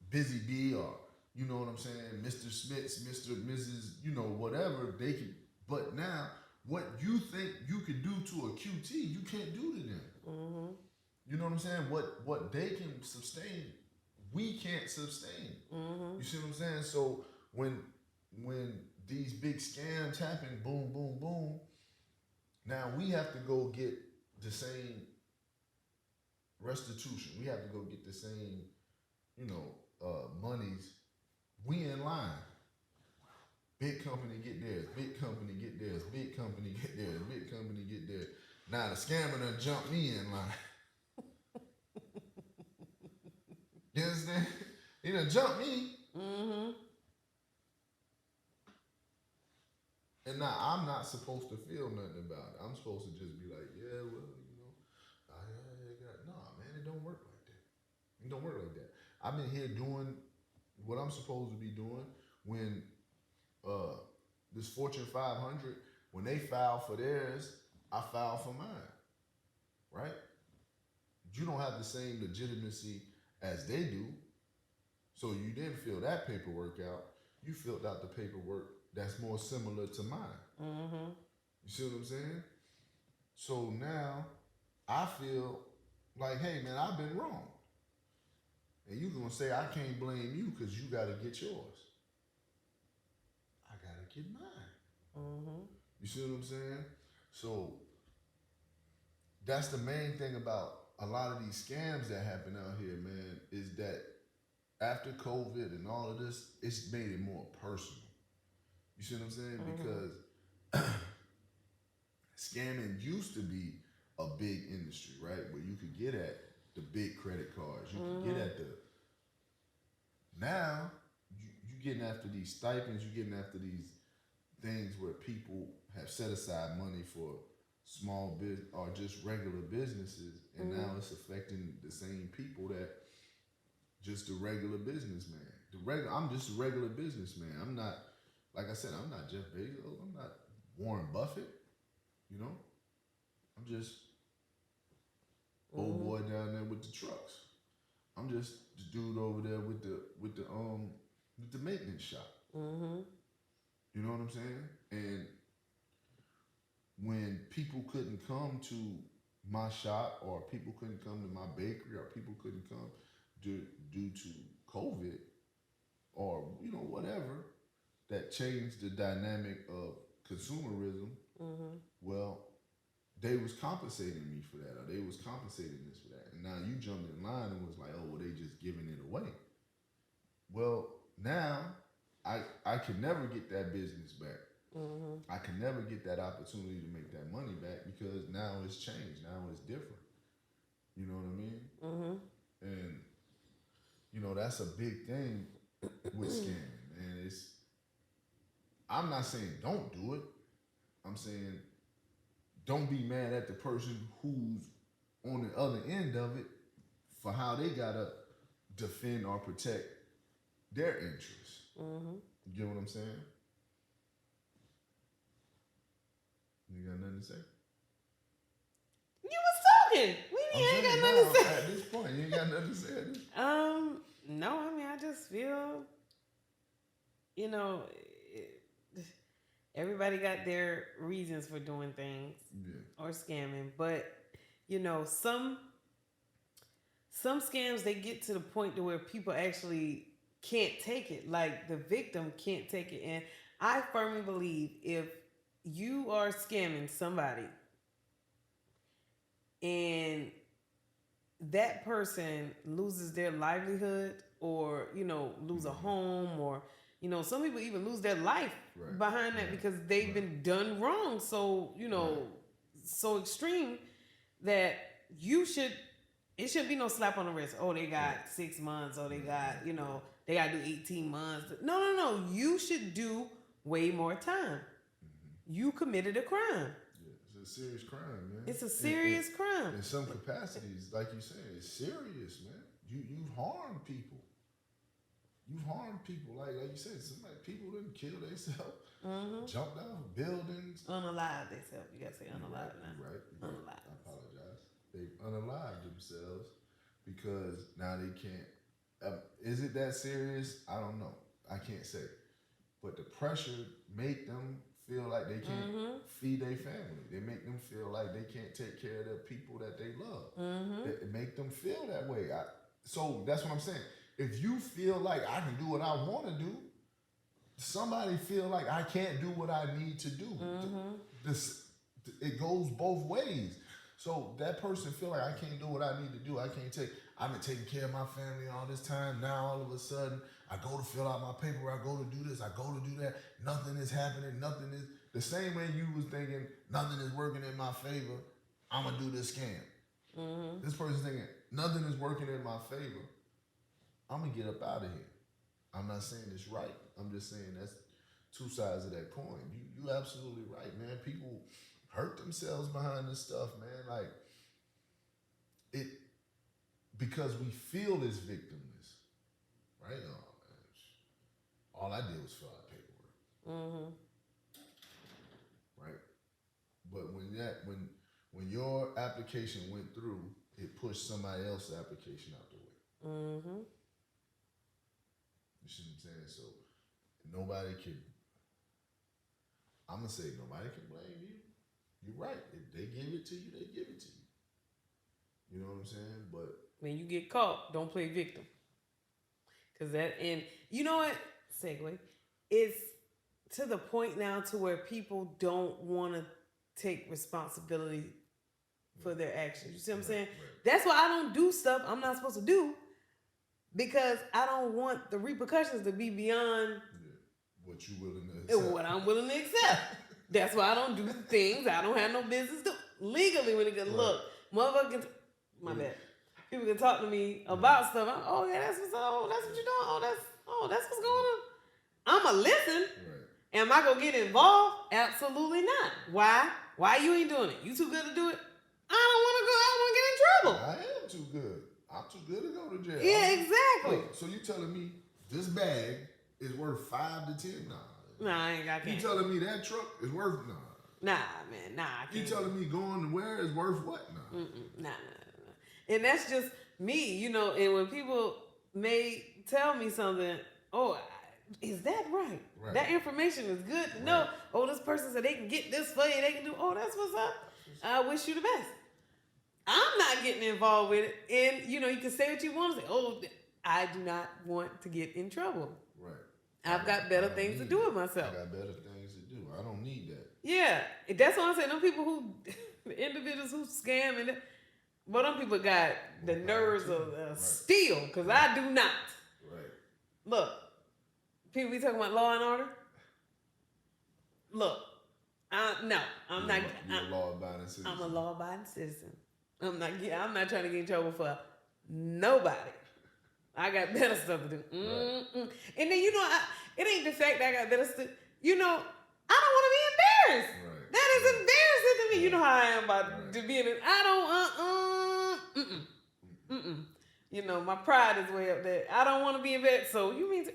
Busy Bee or you know what I'm saying, Mr. Smith's, Mrs. Whatever they can. But now, what you think you can do to a QT, you can't do to them. You know what I'm saying? What they can sustain, we can't sustain. You see what I'm saying? So when these big scams happen, boom, boom, boom, now we have to go get the same restitution. We have to go get the same, monies. We in line. Big company get theirs. Big company get theirs. Big company get theirs. Big company get theirs. Now the scammer done jumped me in line. You understand? He done jumped me. And now I'm not supposed to feel nothing about it. I'm supposed to just be like, yeah, well, nah, man, it don't work like that. It don't work like that. I've been here doing what I'm supposed to be doing when this Fortune 500, when they file for theirs, I file for mine, right? You don't have the same legitimacy as they do. So you didn't fill that paperwork out. You filled out the paperwork that's more similar to mine. You see what I'm saying? So now I feel like, hey man, I've been wrong. And you gonna say I can't blame you because you gotta get yours. I gotta get mine. You see what I'm saying? So that's the main thing about a lot of these scams that happen out here, man, is that after COVID and all of this, it's made it more personal. You see what I'm saying? Because scamming used to be a big industry, right? Where you could get at the big credit cards. You could get at the... Now, you getting after these stipends, you getting after these things where people have set aside money for small business or just regular businesses, and now it's affecting the same people that just the regular businessman. I'm just a regular businessman. I'm not, like I said, I'm not Jeff Bezos. I'm not Warren Buffett. I'm just old boy down there with the trucks. I'm just the dude over there with the maintenance shop. Mm-hmm. You know what I'm saying? And when people couldn't come to my shop, or people couldn't come to my bakery, or people couldn't come due to COVID, or whatever, that changed the dynamic of consumerism. Mm-hmm. Well, they was compensating me for that, or they was compensating this for that, and now you jumped in line and was like, oh, well, they just giving it away. Well, now I can never get that business back. Mm-hmm. I can never get that opportunity to make that money back, because now it's changed. Now it's different. You know what I mean? Mm-hmm. And that's a big thing with scamming. And I'm not saying don't do it. I'm saying don't be mad at the person who's on the other end of it for how they gotta defend or protect their interests. Mm-hmm. You get what I'm saying? You got nothing to say? You was talking. We ain't got nothing to say. At this point, you ain't got nothing to say. No, I mean, I just feel, everybody got their reasons for doing things or scamming, but some scams, they get to the point to where people actually can't take it. Like the victim can't take it, and I firmly believe if you are scamming somebody and that person loses their livelihood, or lose a home, or some people even lose their life behind that because they've been done wrong, so so extreme that it should be no slap on the wrist. Oh, they got 6 months, or they got they got to do 18 months. No, you should do way more time. You committed a crime. It's a serious crime, man. It's a serious crime. In some capacities, like you said, it's serious, man. You've harmed people. You've harmed people. Like you said, people didn't kill themselves, jumped out of buildings. Unalive themselves. You gotta say unalive now. Right. Unalive. I apologize. They've unalived themselves because now they can't. Is it that serious? I don't know. I can't say. But the pressure make them feel like they can't feed their family. They make them feel like they can't take care of the people that they love. It make them feel that way. So that's what I'm saying. If you feel like I can do what I want to do, somebody feel like I can't do what I need to do. It goes both ways. So that person feel like I can't do what I need to do. I've been taking care of my family all this time. Now all of a sudden, I go to fill out my paper. I go to do this. I go to do that. Nothing is happening. Nothing is the same way you was thinking. Nothing is working in my favor. I'm gonna do this scam. This person's thinking nothing is working in my favor. I'm gonna get up out of here. I'm not saying it's right. I'm just saying that's two sides of that coin. You absolutely right, man. People hurt themselves behind this stuff, man. Like it, because we feel this victimness, right? Oh, man. All I did was fill out paperwork, right? But when your application went through, it pushed somebody else's application out the way. You see what I'm saying? So nobody can. I'm gonna say nobody can blame you. You're right. If they give it to you, they give it to you. You know what I'm saying? But when you get caught, don't play victim. And you know what? Segue. It's to the point now to where people don't want to take responsibility for their actions. You see what I'm saying? Right. That's why I don't do stuff I'm not supposed to do, because I don't want the repercussions to be beyond what you willing to accept. What I'm willing to accept. That's why I don't do things I don't have no business doing. Legally, when it can look, motherfucker, my bad. People can talk to me about stuff. That's what you're doing. That's what's going on. I'ma listen. Right. Am I gonna get involved? Absolutely not. Why? Why you ain't doing it? You too good to do it? I don't want to go. I don't want to get in trouble. I am too good. I'm too good to go to jail. Yeah, exactly. Wait, so you telling me this bag is worth $5 to $10? Nah, I ain't got that. You telling me that truck is worth Nah, man, nah. You telling me going to where is worth what? Nah. And that's just me, and when people may tell me something, oh, is that right? Right. That information is good to know. Right. Oh, this person said they can get this for you. They can do. Oh, that's what's up. I wish you the best. I'm not getting involved with it, and you can say what you want to say. Oh, I do not want to get in trouble. Right. I've got better things to do with myself. I got better things to do. I don't need that. Yeah, that's what I'm saying. Them people who, the individuals who scam and, well, them people got the nerves of steel, because I do not. Right. Look, people be talking about law and order. Look, no, I'm not. You're a law-abiding citizen. I'm a law-abiding citizen. I'm not trying to get in trouble for nobody. I got better stuff to do. Right. And then it ain't the fact that I got better stuff. I don't want to be embarrassed. Right. That is embarrassing to me. You know how I am about to be in it. I don't. My pride is way up there. I don't want to be embarrassed. So you mean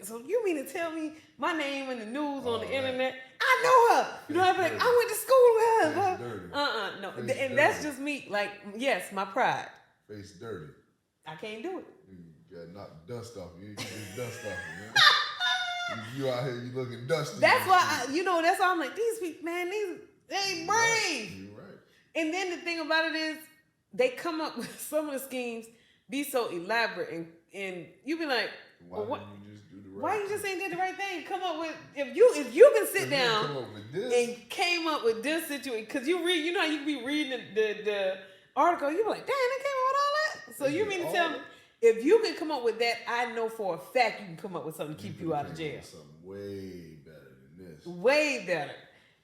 to tell me my name in the news on the internet? I know her. I be like, I went to school with her. No. Face and that's just me. Like, yes, my pride. Face dirty. I can't do it. You got knock dust off you. You get dust off you, man. You out here, you looking dusty. That's why that's why I'm like, these people, man, they ain't brave. You're right. And then the thing about it is, they come up with some of the schemes be so elaborate, and you be like, why didn't you just do the right why you thing? just ain't did the right thing? Come up with if you can sit down come up with this. and came up with this situation, because you read, how you can be reading the article, you be like, damn, they came up with all that. So you mean to tell me, if you can come up with that, I know for a fact you can come up with something to keep you out of jail. Something way better than this. Way better.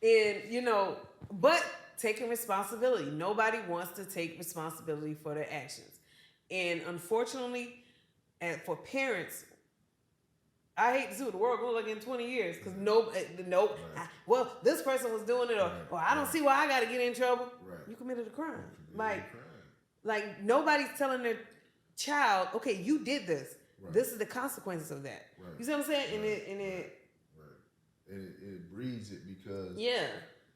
And, but taking responsibility. Nobody wants to take responsibility for their actions. And unfortunately, for parents, I hate to see what the world going to look in 20 years, because well, this person was doing it, or I don't see why I got to get in trouble. Right. You committed a crime. Like nobody's telling their child, okay, you did this. Right. This is the consequences of that. Right. You see what I'm saying? Right. And it breeds it because,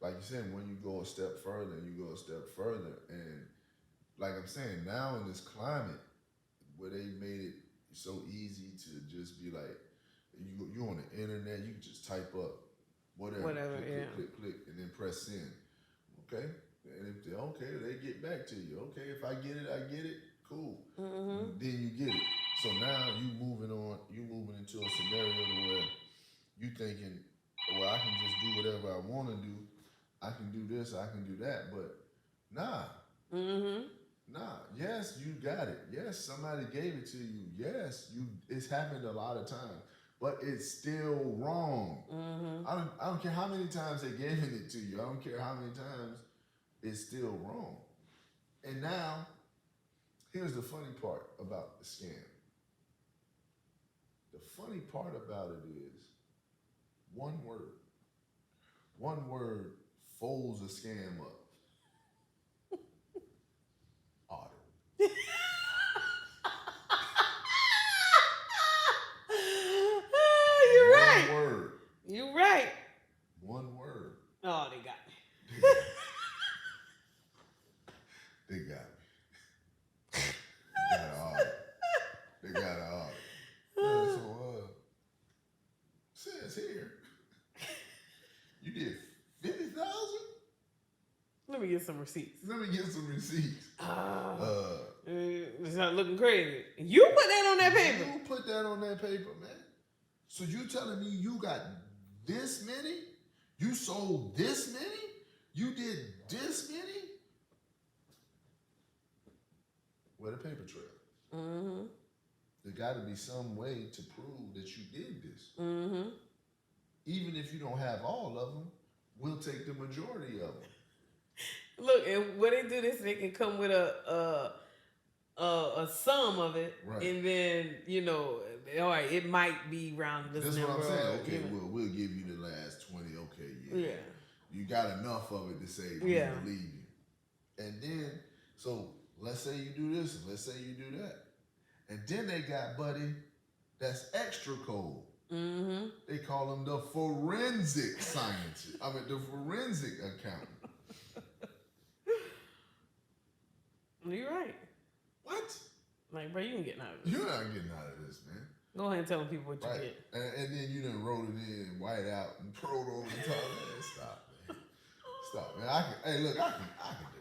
like you said, when you go a step further, and like I'm saying, now in this climate where they made it so easy to just be like, you on the internet, you can just type up whatever, click, and then press send. Okay, and if they're okay, they get back to you. Okay, if I get it, I get it. Cool. Mm-hmm. Then you get it. So now you moving into a scenario where you thinking, well, I can just do whatever I want to do. I can do this, I can do that, but nah. Mm-hmm. Nah. Yes, you got it. Yes, somebody gave it to you. Yes, it's happened a lot of times, but it's still wrong. Mm-hmm. I don't care how many times they gave it to you. I don't care how many times it's still wrong. And now, here's the funny part about the scam. The funny part about it is one word. One word folds a scam up. Audit. You're right. One word. You're right. One word. Oh, they got me. They got me. They got an audit. So, says here, you did 50,000? Let me get some receipts. It's not looking crazy. You put that on that paper. You put that on that paper, man. So you telling me you got this many? You sold this many? You did this many? Where the paper trail? Mm-hmm. There got to be some way to prove that you did this. Mm-hmm. Even if you don't have all of them, we'll take the majority of them. Look, and when they do this, they can come with a sum of it, right. And then all right, it might be around this number. That's what I'm saying. Okay, we'll give you the last 20. Okay, yeah. You got enough of it to say we believe you. And then, so let's say you do this, and let's say you do that, and then they got buddy that's extra cold. Mm-hmm. They call them the forensic scientist. The forensic accountant. You're right. What? Like, bro, you ain't getting out of this. You're not getting out of this, man. Go ahead and tell people what you Right. get. And then you done wrote it in white out and wrote over the top. Man, stop, man. Stop, man. I can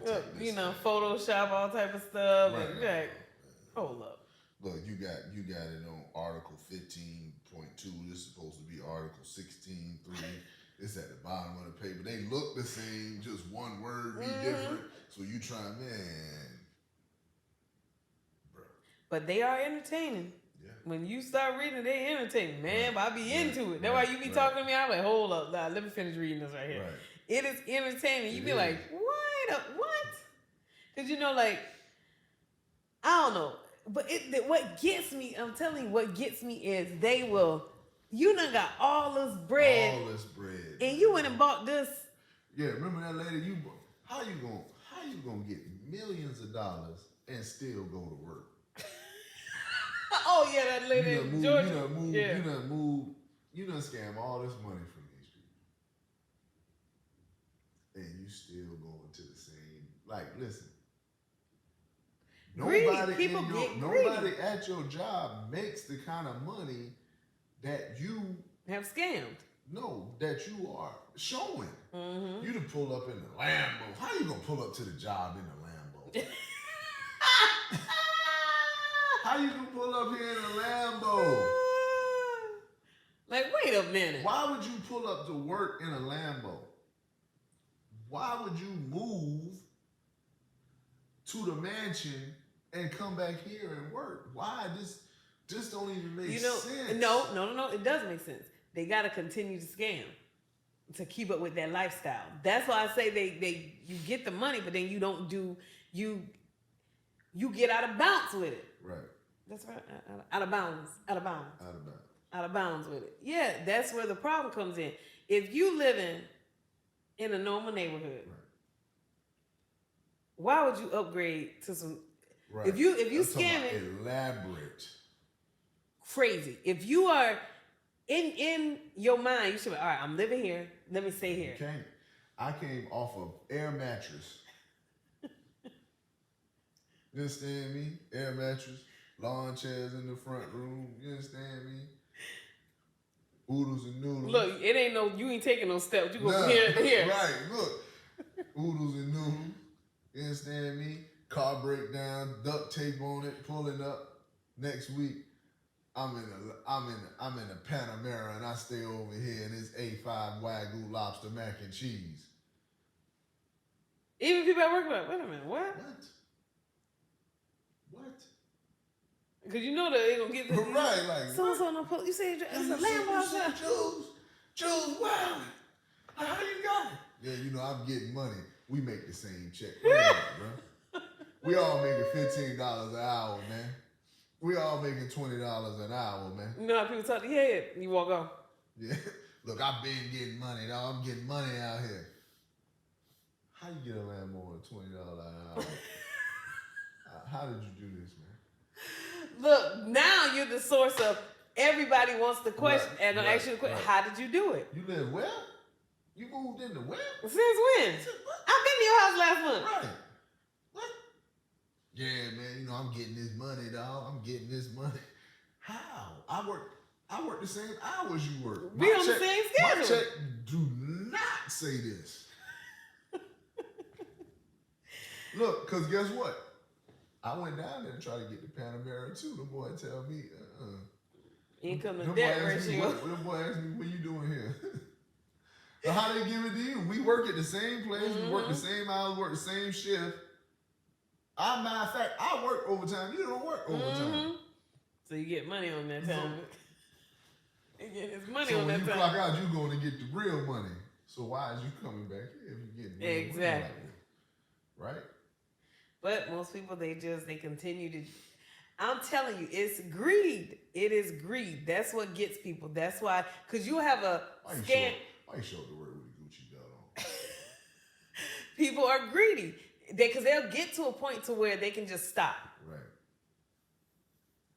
detect this. You know, Photoshop, all type of stuff. Right, And right. hold up. Look, you got it on Article 15.2. This is supposed to be Article 16.3. It's at the bottom of the paper. They look the same, just one word be different. So you try, man. Bro. But they are entertaining. Yeah. When you start reading, they entertaining, man. But I be into it. That's Right. why you be talking to me. I'm like, hold up, nah, let me finish reading this right here. Right. It is entertaining. You It be is. like, what? Because you know, like, I don't know. But what gets me, I'm telling you, what gets me is they will, you done got all this bread. All this bread. And you went and bought this. Yeah, remember that lady? How you gonna get millions of dollars and still go to work? Oh, yeah, that lady in Georgia. You done scam all this money from these people. And you still going to the same, like, listen. Nobody at your job makes the kind of money that you have scammed. No, that you are showing. Mm-hmm. You to pull up in the Lambo. How you gonna pull up to the job in the Lambo? How you gonna pull up here in a Lambo? Like, wait a minute. Why would you pull up to work in a Lambo? Why would you move to the mansion and come back here and work? Why? This don't even make sense. No. It does make sense. They got to continue to scam to keep up with that lifestyle. That's why I say you get the money, but then you don't do, you get out of bounds with it. Right. That's right. Out of bounds with it. Yeah, that's where the problem comes in. If you living in a normal neighborhood, right. Why would you upgrade to some? Right. If you scamming, elaborate, crazy. If you are in your mind, you should be, all right, I'm living here. Let me stay here. You can't. I came off of air mattress. You understand me? Air mattress, lawn chairs in the front room. You understand me? Oodles and noodles. Look, it ain't no. You ain't taking no steps. You go from here to here. Right. Look, oodles and noodles. You understand me? Car breakdown, duct tape on it, pulling up. Next week, I'm in a Panamera and I stay over here and it's A5 Wagyu lobster mac and cheese. Even people at work like, wait a minute, what? Because you know that they gonna get this. Right, like so no pull. You say it's a Lambo outside. Jules, wow. How you got it? Yeah, you know I'm getting money. We make the same check. Wait a minute, bro. We all making $15 an hour, man. We all making $20 an hour, man. You know how people talk to your head, you walk off. Yeah. Look, I've been getting money, dog. I'm getting money out here. How you get a Lambo at $20 an hour? How did you do this, man? Look, now you're the source of everybody wants the question and gonna ask you the question. Right. How did you do it? You live where? You moved into where? Since when? I've been to your house last month. Right. What? Yeah, man. You know I'm getting this money, dog. I'm getting this money. How? I work the same hours you work. We on the same schedule. My check do not say this. Look, cause guess what? I went down there and tried to get the Panamera too. The boy tell me, income to debt ratio. The boy asked me, what you doing here? So how they give it to you? We work at the same place. Mm-hmm. We work the same hours, work the same shift. Matter of fact, I work overtime. You don't work overtime. Mm-hmm. So you get money on that time. You get his money so on that time. when you clock out, you're going to get the real money. So why is you coming back here if you're getting money? Exactly. Right? But most people, they continue to. I'm telling you, it's greed. It is greed. That's what gets people. That's why, because you have a scam. Why you show up to work with a Gucci belt on? People are greedy. Because they'll get to a point to where they can just stop. Right.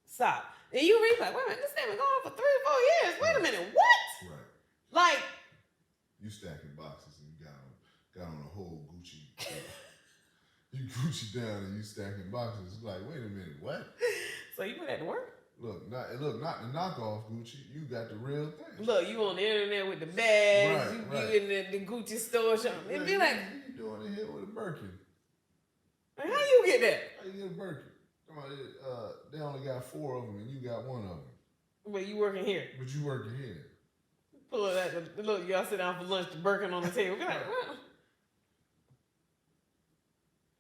Stop. And you read like, wait a minute, this thing been going on for 3 or 4 years. Wait a minute, what? Right. Like. You stacking boxes and you got on a whole Gucci. You Gucci down and you stacking boxes. It's like, wait a minute, what? So you put that to work? Look, not the knockoff Gucci. You got the real thing. Look, you on the internet with the bags. Right, You in the Gucci store shopping. It'd be like, you doing it here with a Birkin? How you get that? How you get a Birkin? Come on, they only got 4 of them, and you got 1 of them. But you working here. But you working here. Pull up that. Look, y'all sit down for lunch. The Birkin on the table. Be like, what?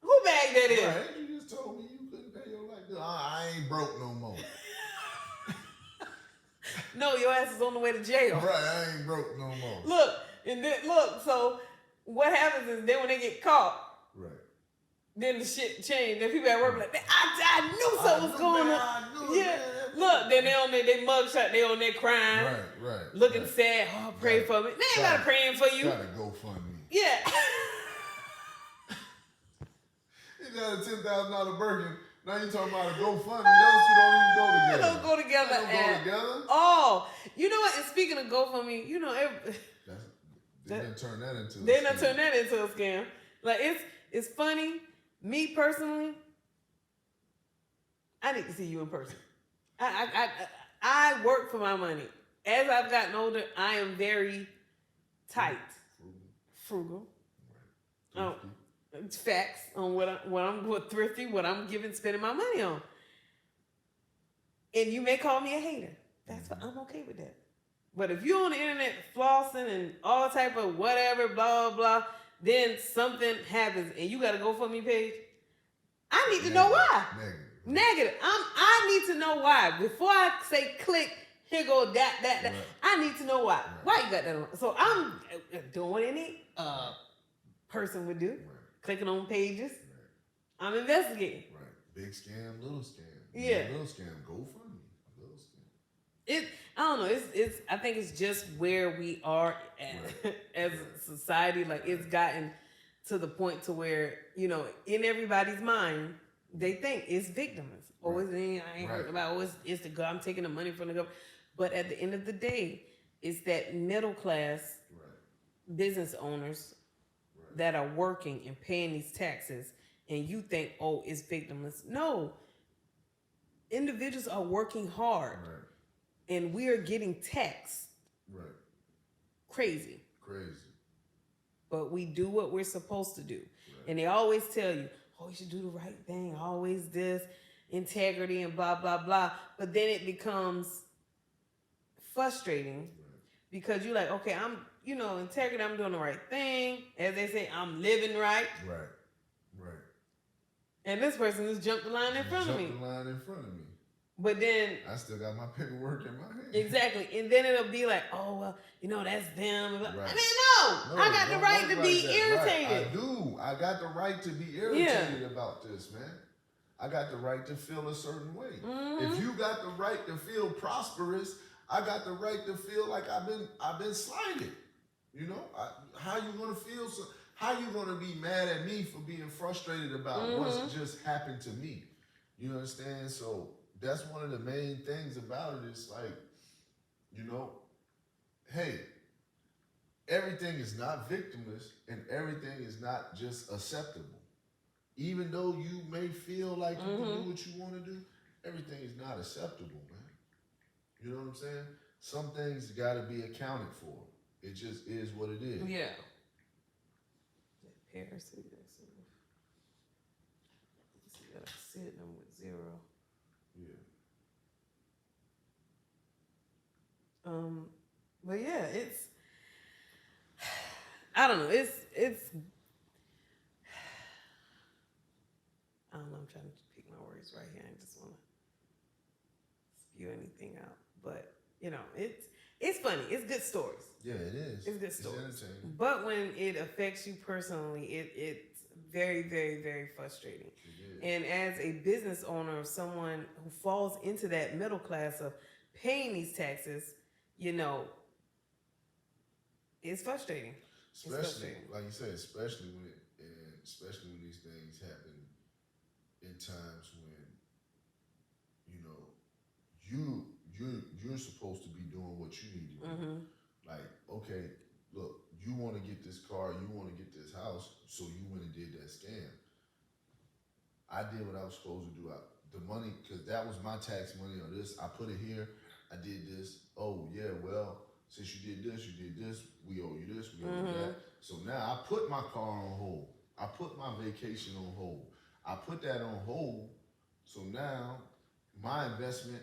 Who bag that is? Right, you just told me you couldn't pay your light bill. I ain't broke no more. No, your ass is on the way to jail. Right, I ain't broke no more. Look, and then look. So what happens is then when they get caught, right, then the shit changed. Then people at work be like, I knew something was going on. I knew Yeah. Look, then they on their mugshot, they on there crying, right, looking right. sad. Oh, pray for me. They ain't gotta praying for you. Got to GoFundMe. Yeah. You got a $10,000 Birkin. Now you talking about a GoFundMe. Those two don't even go together. They don't go together. They don't go together. Oh, you know what? And speaking of GoFundMe, you know, They didn't turn that into. They not turn that into a scam. Like it's funny. Me personally, I need to see you in person. I work for my money. As I've gotten older, I am very tight, frugal. Right. Oh, it's facts on what thrifty, what I'm spending my money on. And you may call me a hater. That's what I'm okay with that. But if you're on the internet flossing and all type of whatever, blah, blah, blah, then something happens and you got a GoFundMe page, I need to know why. Negative. I need to know why. Before I say click, here go that. Right. I need to know why. Right. Why you got that on? So I'm doing what any person would do. Right. Clicking on pages. Right. I'm investigating. Right. Big scam, little scam. Yeah. Little scam, GoFundMe. Little scam. I don't know. It's. I think it's just where we are as a society. Like it's gotten to the point to where in everybody's mind they think it's victims. Or I ain't heard about. It's the government. I'm taking the money from the government. But at the end of the day, it's that middle class business owners that are working and paying these taxes, and you think, oh, it's victimless. No, individuals are working hard. Right. And we are getting taxed. Right. Crazy. But we do what we're supposed to do. Right. And they always tell you, oh, you should do the right thing. Always this, integrity and blah, blah, blah. But then it becomes frustrating because you're like, okay, I'm, integrity, I'm doing the right thing. As they say, I'm living right. Right. And this person just jumped the line in front of me. But then I still got my paperwork in my hand. Exactly. And then it'll be like, oh, well, that's them. Right. I mean, no, I got the right to be irritated. Right. I do. I got the right to be irritated about this, man. I got the right to feel a certain way. Mm-hmm. If you got the right to feel prosperous, I got the right to feel like I've been slighted. How you gonna feel? How you gonna be mad at me for being frustrated about what's just happened to me? You understand? So that's one of the main things about it. It's like, hey, everything is not victimless and everything is not just acceptable. Even though you may feel like you can do what you want to do, everything is not acceptable, man. You know what I'm saying? Some things got to be accounted for. It just is what it is. Yeah. Sit them with 0. Yeah. But yeah, it's. I don't know. It's. I don't know. I'm trying to pick my words right here. I just want to spew anything out, but it's funny. It's good stories. Yeah, it is. It's good stories. It's entertaining. But when it affects you personally, it's very, very, very frustrating. And as a business owner of someone who falls into that middle class of paying these taxes, it's frustrating. Especially, like you said, especially when these things happen in times when you're supposed to be doing what you need to do. Like, okay, look, you want to get this car, you want to get this house, so you went and did that scam. I did what I was supposed to do. The money, because that was my tax money or this. I put it here. I did this. Oh yeah, well, since you did this, we owe you this, we owe you that. So now I put my car on hold. I put my vacation on hold. I put that on hold. So now my investment,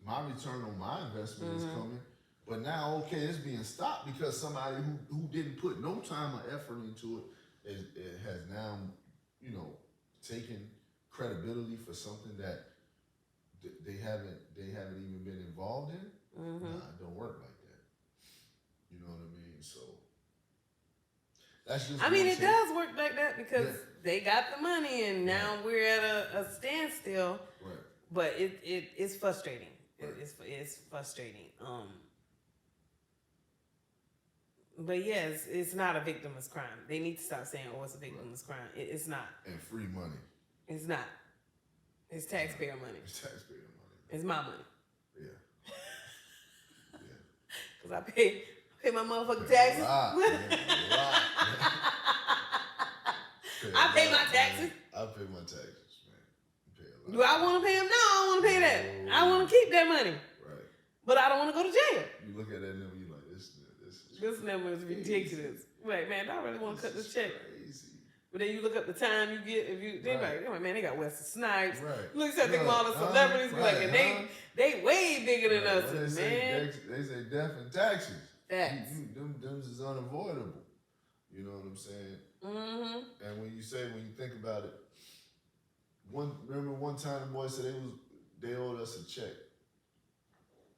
my return on my investment is coming. But now, okay, it's being stopped because somebody who didn't put no time or effort into it has now, you know, taken credibility for something that they haven't even been involved in. Nah, it don't work like that. You know what I mean? So that's just. I mean, it does work like that because they got the money, and now we're at a standstill. Right. But it's frustrating. Right. It's frustrating. But yes, it's not a victimless crime. They need to stop saying, "Oh, it's a victimless crime." It's not. And free money. It's not. It's taxpayer money. It's taxpayer money. It's my money. Yeah. Cause I pay my motherfucking taxes. I pay my taxes. I pay my taxes, man. Pay a lot. Do I want to pay them? No, I don't want to pay that. I want to keep that money. Right. But I don't want to go to jail. You look at that number, you like this number is ridiculous. Right, man, I really want to cut this check. Crazy. But then you look up the time you get if you they like, man, they got Wesley Snipes. Right. Look at all the celebrities be like, and they way bigger than us, man. They say death and taxes. Facts. Them is unavoidable. You know what I'm saying? Mm-hmm. And when you think about it, remember one time the boys said they owed us a check.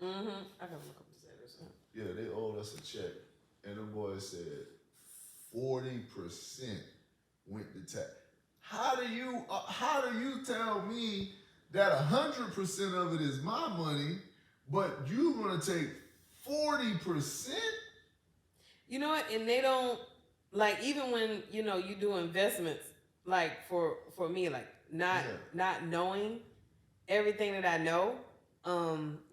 Mm-hmm. I gotta look up the status. Yeah, they owed us a check, and the boys said 40% went to tax. How do you tell me that 100% of it is my money, but you gonna take 40%? You know what? And they don't like even when you do investments. Like for me, like not knowing everything that I know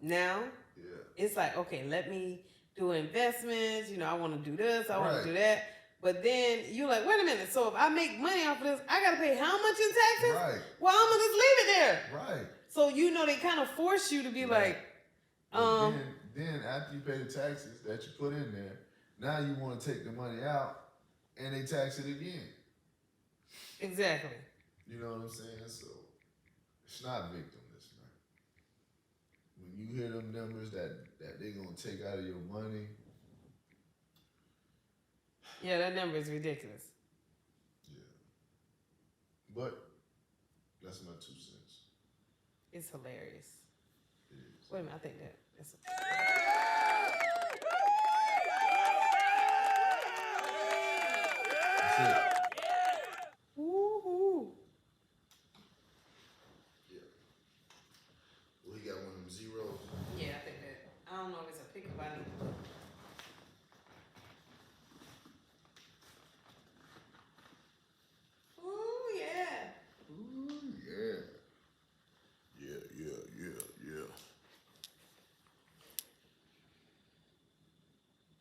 now. Yeah. It's like, okay, let me do investments. I want to do this. I want to do that. But then you're like, wait a minute. So if I make money off of this, I got to pay how much in taxes? Right. Well, I'm going to just leave it there. Right. So, they kind of force you to be like, Then after you pay the taxes that you put in there, now you want to take the money out and they tax it again. Exactly. You know what I'm saying? So it's not victimless, man. When you hear them numbers that they're going to take out of your money. Yeah, that number is ridiculous. Yeah. But that's my 2 cents. It's hilarious. It is. Wait a minute, I think that